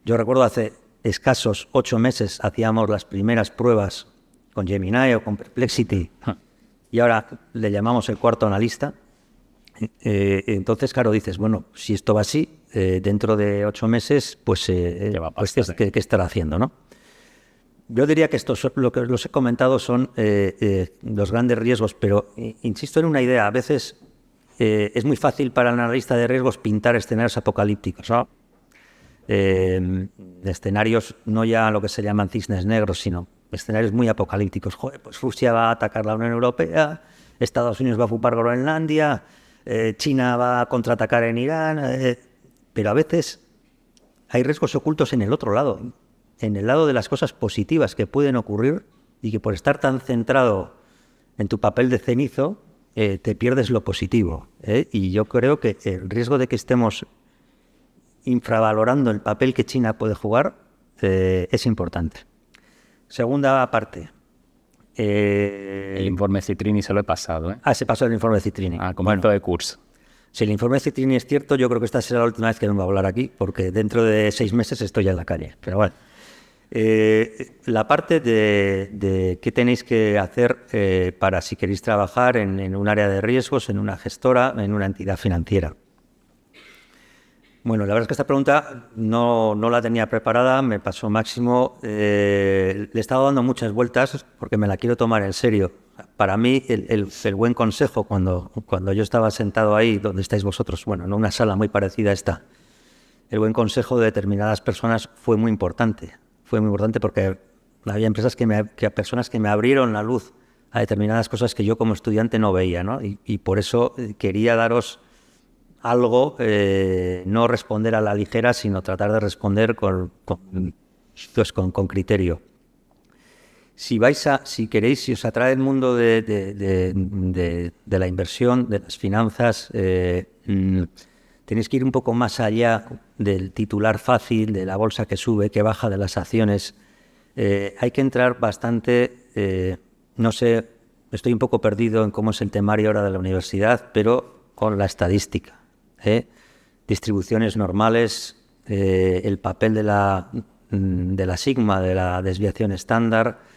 Yo recuerdo hace escasos 8 meses hacíamos las primeras pruebas con Gemini o con Perplexity y ahora le llamamos el cuarto analista. Entonces, claro, dices, bueno, si esto va así, dentro de 8 meses, pues ¿qué estará haciendo, no? Yo diría que lo que los he comentado son los grandes riesgos, pero insisto en una idea. A veces es muy fácil para el analista de riesgos pintar escenarios apocalípticos, ¿no? Escenarios no ya lo que se llaman cisnes negros, sino escenarios muy apocalípticos. Joder, pues Rusia va a atacar la Unión Europea, Estados Unidos va a ocupar Groenlandia, China va a contraatacar en Irán, pero a veces hay riesgos ocultos en el otro lado, en el lado de las cosas positivas que pueden ocurrir y que por estar tan centrado en tu papel de cenizo te pierdes lo positivo. Y yo creo que el riesgo de que estemos infravalorando el papel que China puede jugar es importante. Segunda parte. El informe Citrini se lo he pasado. Se pasó el informe Citrini. Comento de curso. Si el informe Citrini es cierto, yo creo que esta será la última vez que vengo a hablar aquí, porque dentro de 6 meses estoy ya en la calle. Pero bueno, la parte de qué tenéis que hacer para si queréis trabajar en un área de riesgos, en una gestora, en una entidad financiera. Bueno, la verdad es que esta pregunta no la tenía preparada, me pasó Máximo. Le he estado dando muchas vueltas porque me la quiero tomar en serio. Para mí, el buen consejo, cuando yo estaba sentado ahí, donde estáis vosotros, bueno, en una sala muy parecida a esta, el buen consejo de determinadas personas fue muy importante. Fue muy importante porque había empresas personas que me abrieron la luz a determinadas cosas que yo como estudiante no veía, ¿no? Y por eso quería daros algo, no responder a la ligera, sino tratar de responder con criterio. Si queréis, si os atrae el mundo de la inversión, de las finanzas, tenéis que ir un poco más allá del titular fácil, de la bolsa que sube, que baja, de las acciones. Hay que entrar bastante, no sé, estoy un poco perdido en cómo es el temario ahora de la universidad, pero con la estadística. Distribuciones normales, el papel de la sigma, de la desviación estándar,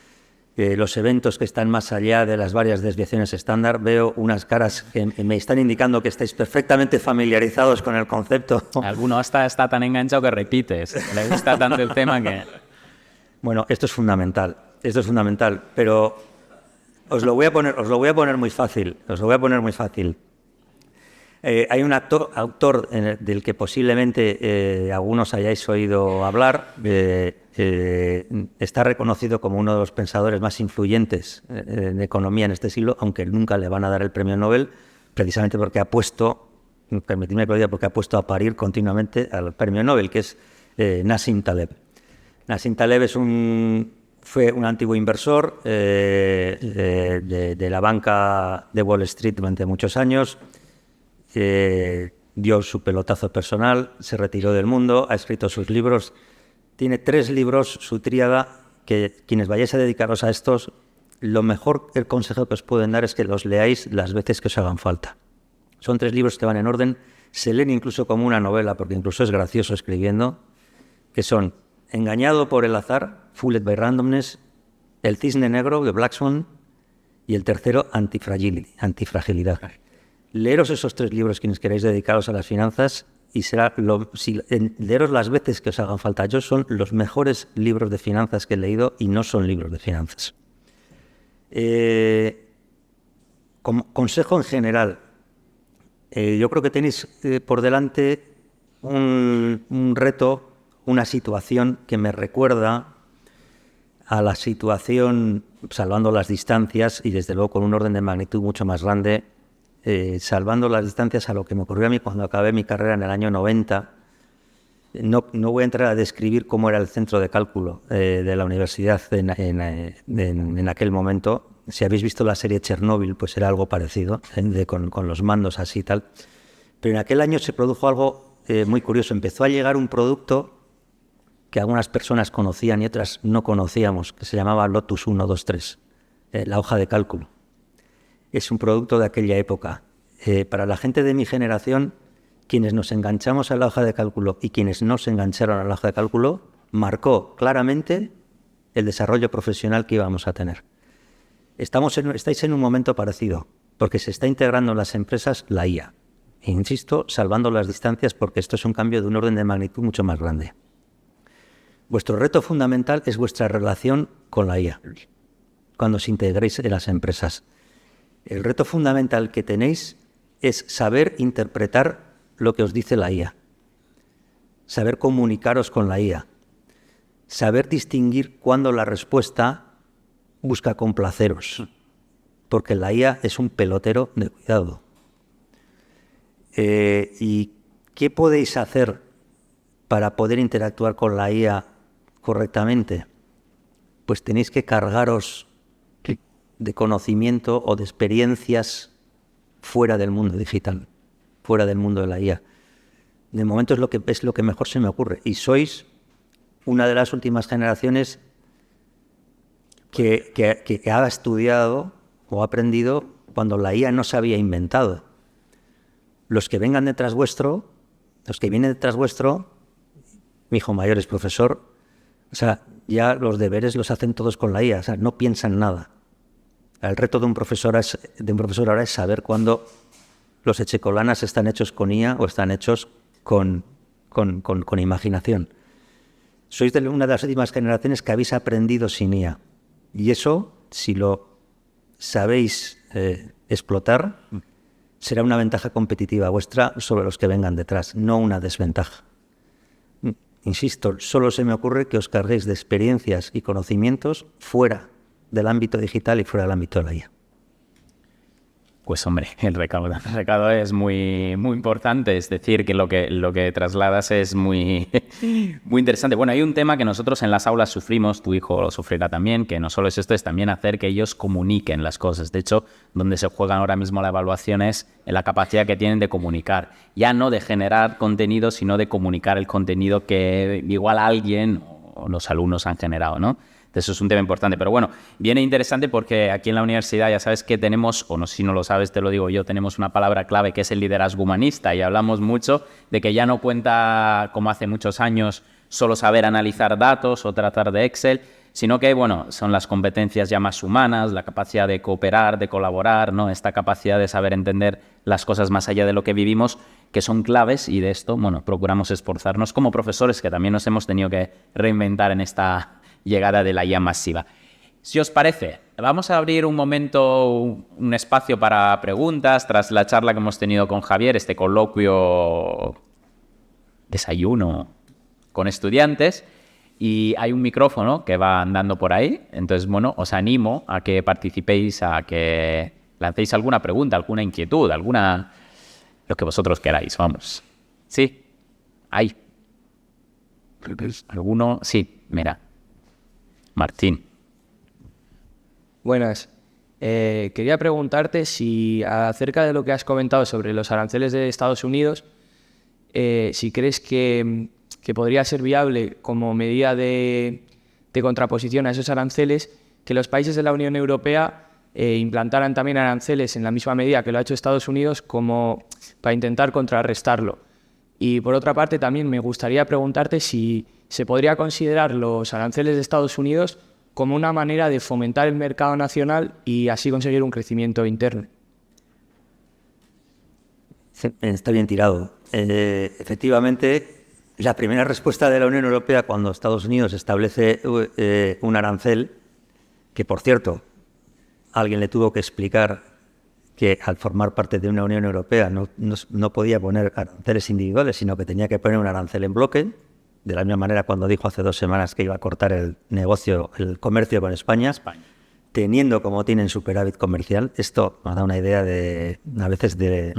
los eventos que están más allá de las varias desviaciones estándar. Veo unas caras que me están indicando que estáis perfectamente familiarizados con el concepto. Alguno hasta está tan enganchado que repites, le gusta tanto el tema que... Bueno, esto es fundamental, pero os lo voy a poner muy fácil, Hay un autor del que posiblemente algunos hayáis oído hablar. Está reconocido como uno de los pensadores más influyentes en economía en este siglo, aunque nunca le van a dar el premio Nobel, precisamente porque ha puesto, permitidme que lo diga, porque ha puesto a parir continuamente al premio Nobel, que es Nassim Taleb. Nassim Taleb fue un antiguo inversor de la banca de Wall Street durante muchos años. dio su pelotazo personal, se retiró del mundo, ha escrito sus libros. Tiene 3 libros, su tríada, que quienes vayáis a dedicaros a estos, lo mejor, el consejo que os pueden dar es que los leáis las veces que os hagan falta. Son 3 libros que van en orden, se leen incluso como una novela, porque incluso es gracioso escribiendo, que son Engañado por el azar, Fooled by Randomness, El cisne negro, de Black Swan, y el tercero, Antifragilidad. Leeros esos 3 libros quienes queráis dedicaros a las finanzas y leeros las veces que os hagan falta. Yo son los mejores libros de finanzas que he leído y no son libros de finanzas. Como consejo en general, yo creo que tenéis por delante un reto, una situación que me recuerda a la situación, salvando las distancias y desde luego con un orden de magnitud mucho más grande, salvando las distancias a lo que me ocurrió a mí cuando acabé mi carrera en el año 90. No voy a entrar a describir cómo era el centro de cálculo de la universidad en aquel momento. Si habéis visto la serie Chernobyl, pues era algo parecido, con los mandos así y tal. Pero en aquel año se produjo algo muy curioso. Empezó a llegar un producto que algunas personas conocían y otras no conocíamos, que se llamaba Lotus 123, la hoja de cálculo. Es un producto de aquella época. Para la gente de mi generación, quienes nos enganchamos a la hoja de cálculo y quienes no se engancharon a la hoja de cálculo, marcó claramente el desarrollo profesional que íbamos a tener. Estáis en un momento parecido, porque se está integrando en las empresas la IA. E insisto, salvando las distancias, porque esto es un cambio de un orden de magnitud mucho más grande. Vuestro reto fundamental es vuestra relación con la IA, cuando os integréis en las empresas. El reto fundamental que tenéis es saber interpretar lo que os dice la IA, saber comunicaros con la IA, saber distinguir cuándo la respuesta busca complaceros, porque la IA es un pelotero de cuidado. ¿Y qué podéis hacer para poder interactuar con la IA correctamente? Pues tenéis que cargaros de conocimiento o de experiencias fuera del mundo digital, fuera del mundo de la IA. De momento es lo que mejor se me ocurre. Y sois una de las últimas generaciones que ha estudiado o ha aprendido cuando la IA no se había inventado. Los que vienen detrás vuestro, mi hijo mayor es profesor, o sea, ya los deberes los hacen todos con la IA, o sea, no piensan nada. El reto de un profesor ahora es saber cuándo los echecolanas están hechos con IA o están hechos con imaginación. Sois una de las últimas generaciones que habéis aprendido sin IA. Y eso, si lo sabéis explotar, será una ventaja competitiva vuestra sobre los que vengan detrás, no una desventaja. Insisto, solo se me ocurre que os carguéis de experiencias y conocimientos fuera del ámbito digital y fuera del ámbito de la IA. Pues hombre, el recado es muy, muy importante, es decir, que lo que trasladas es muy, muy interesante. Bueno, hay un tema que nosotros en las aulas sufrimos, tu hijo lo sufrirá también, que no solo es esto, es también hacer que ellos comuniquen las cosas. De hecho, donde se juegan ahora mismo la evaluación es en la capacidad que tienen de comunicar. Ya no de generar contenido, sino de comunicar el contenido que igual alguien o los alumnos han generado, ¿no? Eso es un tema importante, pero bueno, viene interesante porque aquí en la universidad ya sabes que tenemos, o no, si no lo sabes te lo digo yo, tenemos una palabra clave que es el liderazgo humanista y hablamos mucho de que ya no cuenta, como hace muchos años, solo saber analizar datos o tratar de Excel, sino que, bueno, son las competencias ya más humanas, la capacidad de cooperar, de colaborar, ¿no? Esta capacidad de saber entender las cosas más allá de lo que vivimos, que son claves y de esto, bueno, procuramos esforzarnos como profesores que también nos hemos tenido que reinventar en esta llegada de la IA masiva. Si os parece, vamos a abrir un momento, un espacio para preguntas tras la charla que hemos tenido con Javier, este coloquio, desayuno con estudiantes, y hay un micrófono que va andando por ahí, entonces, bueno, os animo a que participéis, a que lancéis alguna pregunta, alguna inquietud, lo que vosotros queráis, vamos. Sí, ahí. ¿Alguno? Sí, mira. Martín. Buenas. Quería preguntarte si acerca de lo que has comentado sobre los aranceles de Estados Unidos, si crees que podría ser viable como medida de contraposición a esos aranceles que los países de la Unión Europea implantaran también aranceles en la misma medida que lo ha hecho Estados Unidos como para intentar contrarrestarlo. Y por otra parte también me gustaría preguntarte si se podría considerar los aranceles de Estados Unidos como una manera de fomentar el mercado nacional y así conseguir un crecimiento interno. Está bien tirado. Efectivamente, la primera respuesta de la Unión Europea cuando Estados Unidos establece un arancel, que por cierto, alguien le tuvo que explicar que al formar parte de una Unión Europea no podía poner aranceles individuales, sino que tenía que poner un arancel en bloque, de la misma manera cuando dijo hace 2 semanas que iba a cortar el comercio con España, teniendo como tienen superávit comercial. Esto me da una idea a veces de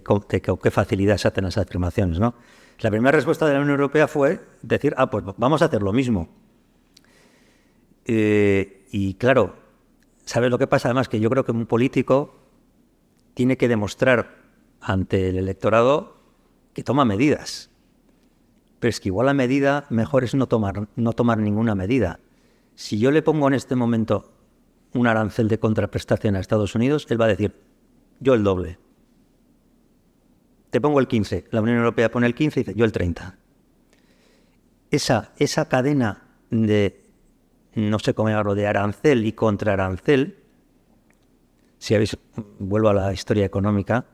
con qué facilidad se hacen las afirmaciones, ¿no? La primera respuesta de la Unión Europea fue decir, pues vamos a hacer lo mismo. Y claro, ¿sabes lo que pasa? Además, que yo creo que un político tiene que demostrar ante el electorado que toma medidas. Pero es que igual la medida mejor es no tomar ninguna medida. Si yo le pongo en este momento un arancel de contraprestación a Estados Unidos, él va a decir, yo el doble. Te pongo el 15, la Unión Europea pone el 15 y dice, yo el 30. Esa cadena de, no sé cómo llamarlo, de arancel y contraarancel, vuelvo a la historia económica,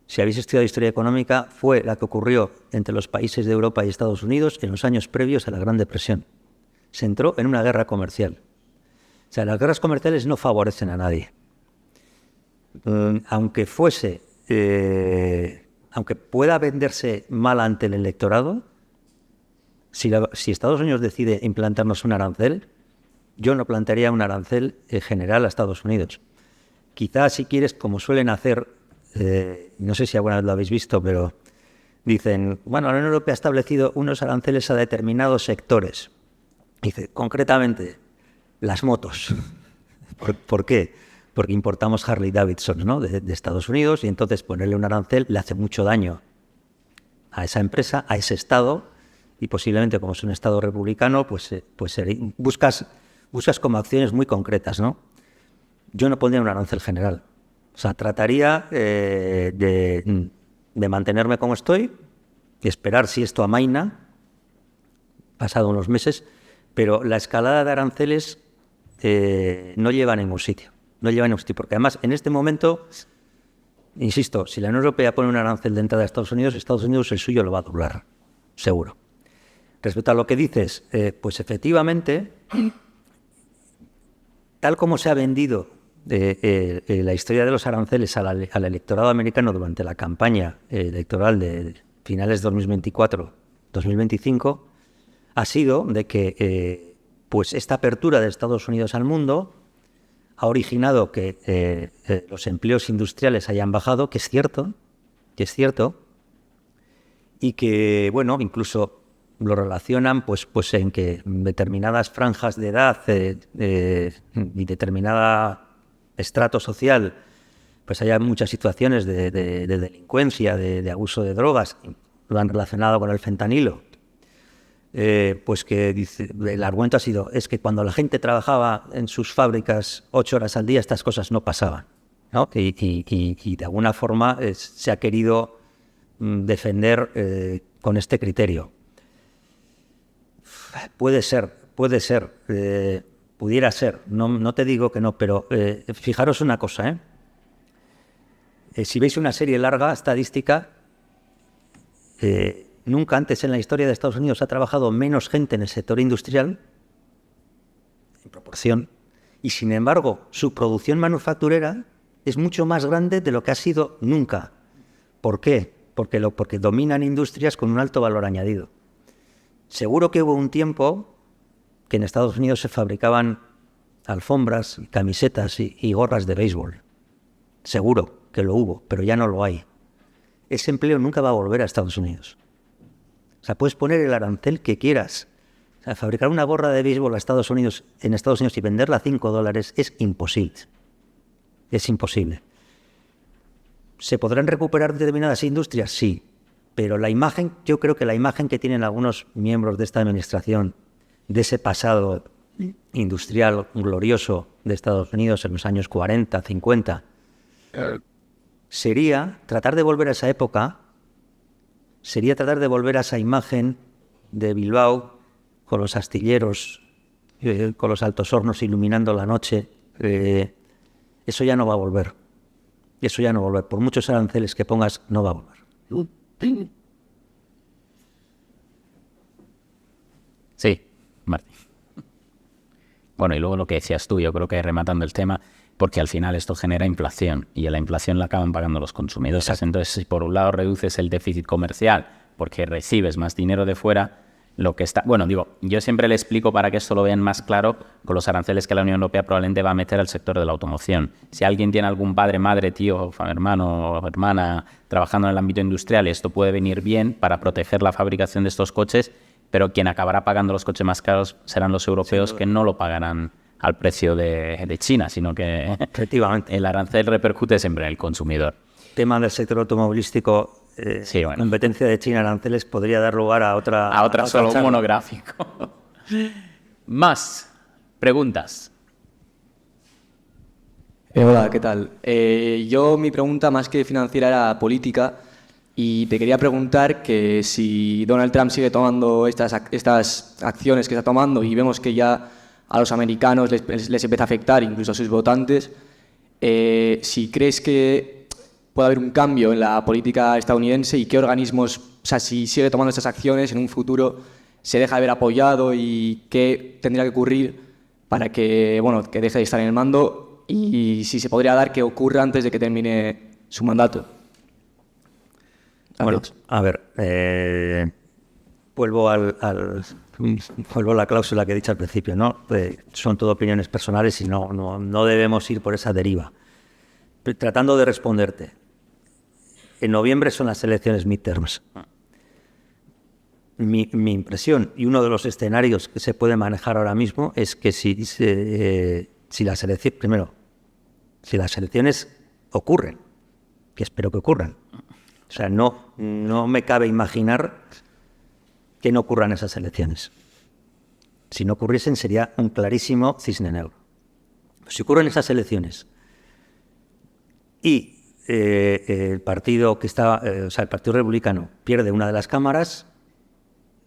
si habéis estudiado historia económica, fue la que ocurrió entre los países de Europa y Estados Unidos en los años previos a la Gran Depresión. Se entró en una guerra comercial. O sea, las guerras comerciales no favorecen a nadie. Aunque pueda venderse mal ante el electorado, si Estados Unidos decide implantarnos un arancel, yo no plantearía un arancel general a Estados Unidos. Quizás, si quieres, como suelen hacer, no sé si alguna vez lo habéis visto, pero dicen, bueno, la Unión Europea ha establecido unos aranceles a determinados sectores. Dice, concretamente, las motos. ¿Por qué? Porque importamos Harley Davidson, ¿no?, de Estados Unidos, y entonces ponerle un arancel le hace mucho daño a esa empresa, a ese Estado, y posiblemente, como es un Estado republicano, pues buscas como acciones muy concretas, ¿no? Yo no pondría un arancel general. O sea, trataría de mantenerme como estoy y esperar si esto amaina, pasado unos meses, pero la escalada de aranceles no lleva a ningún sitio. No lleva a ningún sitio, porque además, en este momento, insisto, si la Unión Europea pone un arancel de entrada a Estados Unidos el suyo lo va a doblar, seguro. Respecto a lo que dices, pues efectivamente, tal como se ha vendido la historia de los aranceles al electorado americano durante la campaña electoral de finales de 2024-2025, ha sido de que pues esta apertura de Estados Unidos al mundo ha originado que los empleos industriales hayan bajado, que es cierto, y que, bueno, incluso lo relacionan pues en que determinadas franjas de edad y determinada estrato social, pues haya muchas situaciones de delincuencia, de abuso de drogas, lo han relacionado con el fentanilo. Pues que dice, el argumento ha sido, es que cuando la gente trabajaba en sus fábricas 8 horas al día, estas cosas no pasaban, ¿no? Y de alguna forma se ha querido defender con este criterio. Puede ser, pudiera ser, no te digo que no, pero fijaros una cosa, si veis una serie larga estadística, nunca antes en la historia de Estados Unidos ha trabajado menos gente en el sector industrial, en proporción, y sin embargo su producción manufacturera es mucho más grande de lo que ha sido nunca. ¿Por qué? Porque dominan industrias con un alto valor añadido. Seguro que hubo un tiempo que en Estados Unidos se fabricaban alfombras, camisetas y gorras de béisbol. Seguro que lo hubo, pero ya no lo hay. Ese empleo nunca va a volver a Estados Unidos. O sea, puedes poner el arancel que quieras. O sea, fabricar una gorra de béisbol en Estados Unidos y venderla a $5 es imposible. Es imposible. ¿Se podrán recuperar determinadas industrias? Sí. Pero la imagen, yo creo que la imagen que tienen algunos miembros de esta administración de ese pasado industrial glorioso de Estados Unidos en los años 40, 50, sería tratar de volver a esa época, sería tratar de volver a esa imagen de Bilbao con los astilleros, con los altos hornos iluminando la noche. Eso ya no va a volver. Eso ya no va a volver. Por muchos aranceles que pongas, no va a volver. Sí, Martín. Bueno, y luego lo que decías tú, yo creo que rematando el tema, porque al final esto genera inflación y la inflación la acaban pagando los consumidores. Exacto. Entonces, si por un lado reduces el déficit comercial porque recibes más dinero de fuera, lo que está... Bueno, digo, yo siempre le explico para que esto lo vean más claro con los aranceles que la Unión Europea probablemente va a meter al sector de la automoción. Si alguien tiene algún padre, madre, tío, hermano o hermana trabajando en el ámbito industrial, esto puede venir bien para proteger la fabricación de estos coches, pero quien acabará pagando los coches más caros serán los europeos, que no lo pagarán al precio de China, sino que efectivamente el arancel repercute siempre en el consumidor. Tema del sector automovilístico, sí, bueno. Competencia de China aranceles podría dar lugar a otra solo charla. Un monográfico. Más preguntas. Hola, ¿qué tal? Yo mi pregunta más que financiera era política y te quería preguntar que si Donald Trump sigue tomando estas acciones que está tomando y vemos que ya a los americanos les empieza a afectar, incluso a sus votantes, si crees que puede haber un cambio en la política estadounidense y qué organismos, o sea, si sigue tomando estas acciones en un futuro se deja de ver apoyado y qué tendría que ocurrir para que, bueno, que deje de estar en el mando y si se podría dar que ocurra antes de que termine su mandato. Bueno, a ver, vuelvo a la cláusula que he dicho al principio, ¿no? Son todo opiniones personales y no debemos ir por esa deriva. Tratando de responderte, en noviembre son las elecciones midterms. Mi impresión y uno de los escenarios que se puede manejar ahora mismo es que si las elecciones ocurren, que espero que ocurran, o sea, no me cabe imaginar que no ocurran esas elecciones. Si no ocurriesen sería un clarísimo cisne negro. Si ocurren esas elecciones y el partido el Partido Republicano pierde una de las cámaras,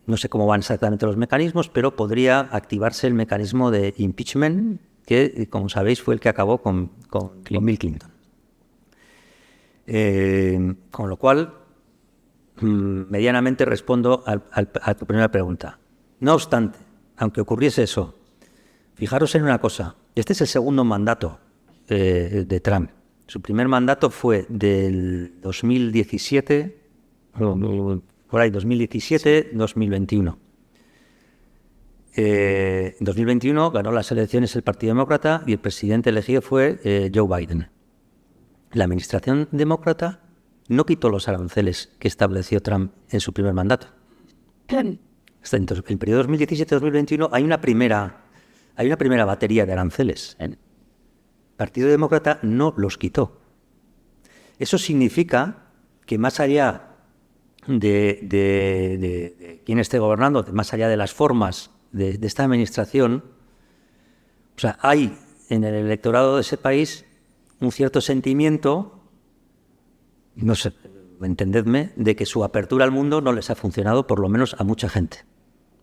no sé cómo van exactamente los mecanismos, pero podría activarse el mecanismo de impeachment que, como sabéis, fue el que acabó con Bill Clinton. Con lo cual, medianamente respondo a tu primera pregunta. No obstante, aunque ocurriese eso, fijaros en una cosa. Este es el segundo mandato de Trump. Su primer mandato fue del 2017, por ahí, 2017-2021. En 2021 ganó las elecciones el Partido Demócrata y el presidente elegido fue Joe Biden. La administración demócrata no quitó los aranceles que estableció Trump en su primer mandato. Entonces, en el periodo 2017-2021 hay una primera batería de aranceles. El Partido Demócrata no los quitó. Eso significa que más allá de quién esté gobernando, más allá de las formas de esta administración, o sea, hay en el electorado de ese país un cierto sentimiento, no sé, entendedme, de que su apertura al mundo no les ha funcionado, por lo menos a mucha gente,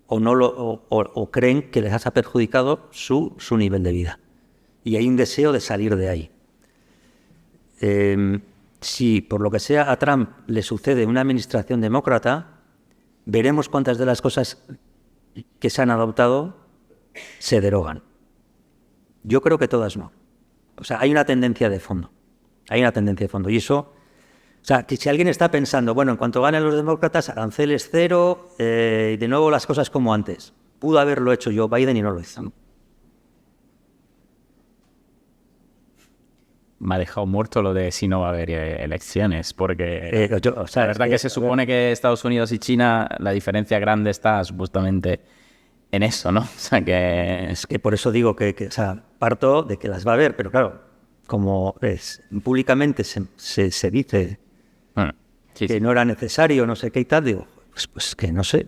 o creen que les ha perjudicado su nivel de vida. Y hay un deseo de salir de ahí. Si, por lo que sea, a Trump le sucede una administración demócrata, veremos cuántas de las cosas que se han adoptado se derogan. Yo creo que todas no. O sea, hay una tendencia de fondo. Y eso, o sea, que si alguien está pensando, bueno, en cuanto ganen los demócratas, aranceles cero, y de nuevo las cosas como antes. Pudo haberlo hecho Joe Biden y no lo hizo. Me ha dejado muerto lo de si no va a haber elecciones, porque la verdad que se supone que Estados Unidos y China, la diferencia grande está supuestamente en eso, ¿no? O sea, que... Es que por eso digo que o sea, parto de que las va a haber, pero claro, como públicamente se dice Sí, que sí. no era necesario, no sé qué y tal, digo, pues que no sé.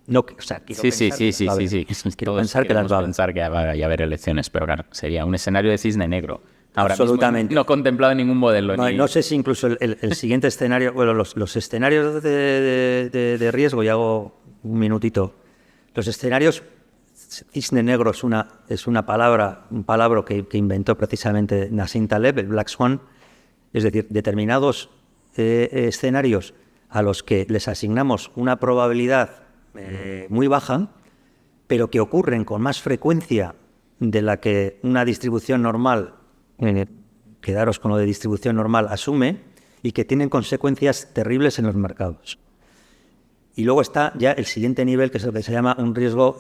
No, o sea, quiero Sí, sí, pensar sí, que sí, las va a sí, haber. sí. Quiero Todos pensar que las queremos va a haber. pensar que va a haber elecciones, pero claro, sería un escenario de cisne negro. Ahora Absolutamente. mismo no he contemplado ningún modelo. No, ni... no sé si incluso el siguiente escenario, bueno, los escenarios de riesgo, y hago un minutito. Los escenarios, cisne negro es una palabra, un palabra que inventó precisamente Nassim Taleb, el Black Swan, es decir, determinados escenarios a los que les asignamos una probabilidad muy baja, pero que ocurren con más frecuencia de la que una distribución normal, quedaros con lo de distribución normal, asume, y que tienen consecuencias terribles en los mercados. Y luego está ya el siguiente nivel, que es lo que se llama un riesgo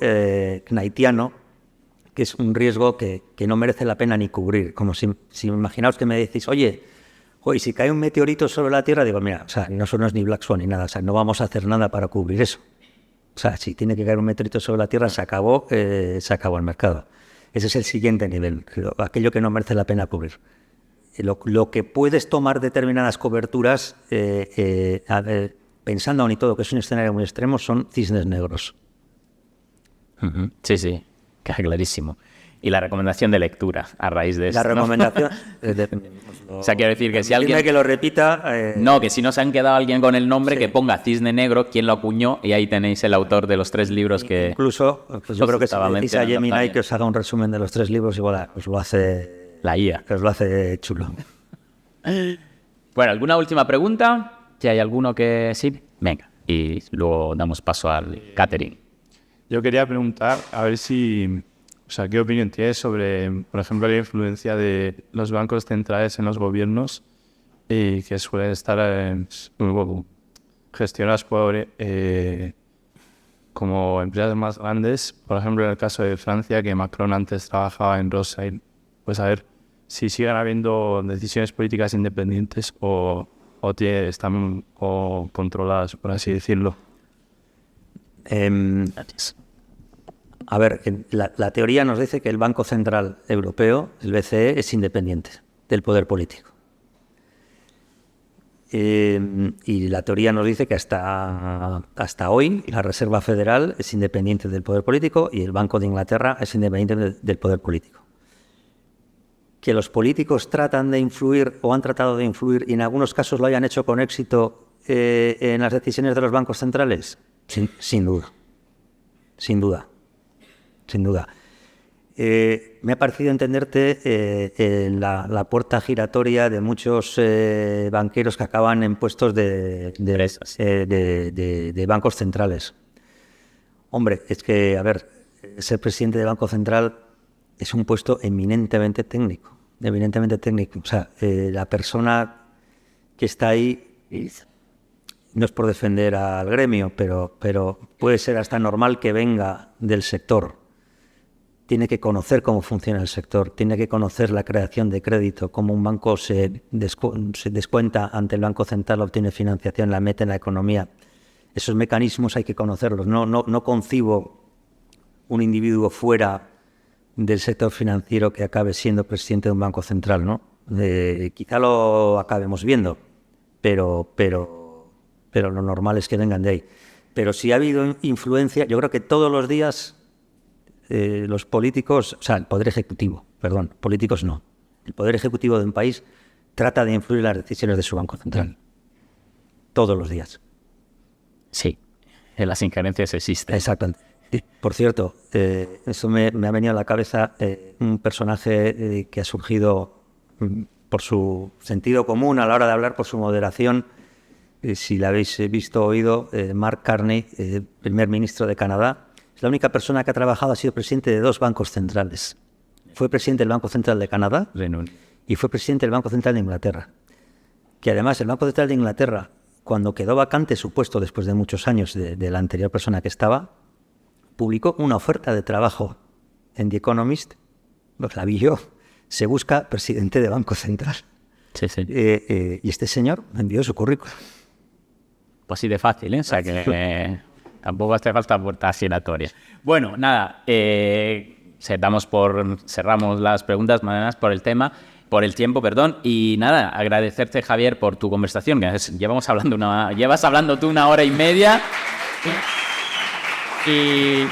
knightiano, que es un riesgo que no merece la pena ni cubrir. Como si imaginaos que me decís, oye, si cae un meteorito sobre la Tierra, digo, mira, o sea, no es ni Black Swan ni nada, o sea, no vamos a hacer nada para cubrir eso. O sea, si tiene que caer un meteorito sobre la Tierra, se acabó el mercado. Ese es el siguiente nivel, aquello que no merece la pena cubrir. Lo que puedes tomar determinadas coberturas, pensando aún y todo que es un escenario muy extremo, son cisnes negros. Ujú. Sí, sí, queda clarísimo. Y la recomendación de lectura a raíz de esto. La recomendación... O sea, quiero decir que si alguien... Dime que lo repita... No, que si no se han quedado alguien con el nombre, que ponga Cisne Negro, quién lo acuñó, y ahí tenéis el autor de los 3 libros que... Incluso, pues yo creo que si estaba le decís a mencionando Gemini también. que os haga un resumen de los 3 libros, igual os lo hace... La IA. Os lo hace chulo. Bueno, ¿alguna última pregunta? ¿Si hay alguno que sí? Venga, y luego damos paso al catering. Yo quería preguntar, a ver si, o sea, ¿qué opinión tienes sobre, por ejemplo, la influencia de los bancos centrales en los gobiernos y que suelen estar gestionadas por como empresas más grandes? Por ejemplo, en el caso de Francia, que Macron antes trabajaba en Rothschild, pues a ver si siguen habiendo decisiones políticas independientes o están controladas, por así decirlo. Gracias. A ver, la teoría nos dice que el Banco Central Europeo, el BCE, es independiente del poder político. Y la teoría nos dice que hasta hoy la Reserva Federal es independiente del poder político y el Banco de Inglaterra es independiente del poder político. Que los políticos tratan de influir o han tratado de influir y en algunos casos lo hayan hecho con éxito en las decisiones de los bancos centrales, sin duda. Sin duda. Sin duda. Me ha parecido entenderte la puerta giratoria de muchos banqueros que acaban en puestos de bancos centrales. Hombre, es que, a ver, ser presidente de Banco Central es un puesto eminentemente técnico. O sea, la persona que está ahí, no es por defender al gremio, pero puede ser hasta normal que venga del sector. Tiene que conocer cómo funciona el sector, tiene que conocer la creación de crédito, cómo un banco se descuenta ante el Banco Central, obtiene financiación, la mete en la economía. Esos mecanismos hay que conocerlos. No concibo un individuo fuera del sector financiero que acabe siendo presidente de un banco central, ¿no? Quizá lo acabemos viendo, pero lo normal es que vengan de ahí. Pero si ha habido influencia, yo creo que todos los días los políticos, o sea, el Poder Ejecutivo, perdón, políticos no, el Poder Ejecutivo de un país trata de influir en las decisiones de su Banco Central. Todos los días. Sí, las injerencias existen. Exactamente. Por cierto, eso me ha venido a la cabeza un personaje que ha surgido por su sentido común a la hora de hablar, por su moderación. Si la habéis visto o oído, Mark Carney, primer ministro de Canadá, es la única persona que ha trabajado, ha sido presidente de 2 bancos centrales. Fue presidente del Banco Central de Canadá y fue presidente del Banco Central de Inglaterra. Que además el Banco Central de Inglaterra, cuando quedó vacante su puesto después de muchos años de la anterior persona que estaba, publicó una oferta de trabajo en The Economist, pues la vi yo, se busca presidente de Banco Central. Sí, sí. Y este señor me envió su currículum. Pues así de fácil, ¿eh? O sea que tampoco hace falta puerta giratoria. Bueno, nada, cerramos las preguntas más por el tema. por el tiempo, perdón. Y nada, agradecerte, Javier, por tu conversación. Llevas hablando tú 1 hora y media. Y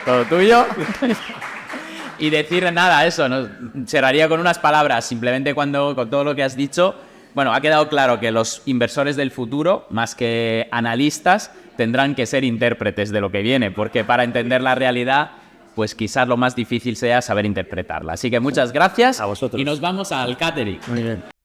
todo tuyo. Y decir nada, eso, ¿no? Cerraría con unas palabras, simplemente con todo lo que has dicho. Bueno, ha quedado claro que los inversores del futuro, más que analistas, tendrán que ser intérpretes de lo que viene, porque para entender la realidad, pues quizás lo más difícil sea saber interpretarla. Así que muchas gracias A vosotros. y nos vamos al catering. Muy bien.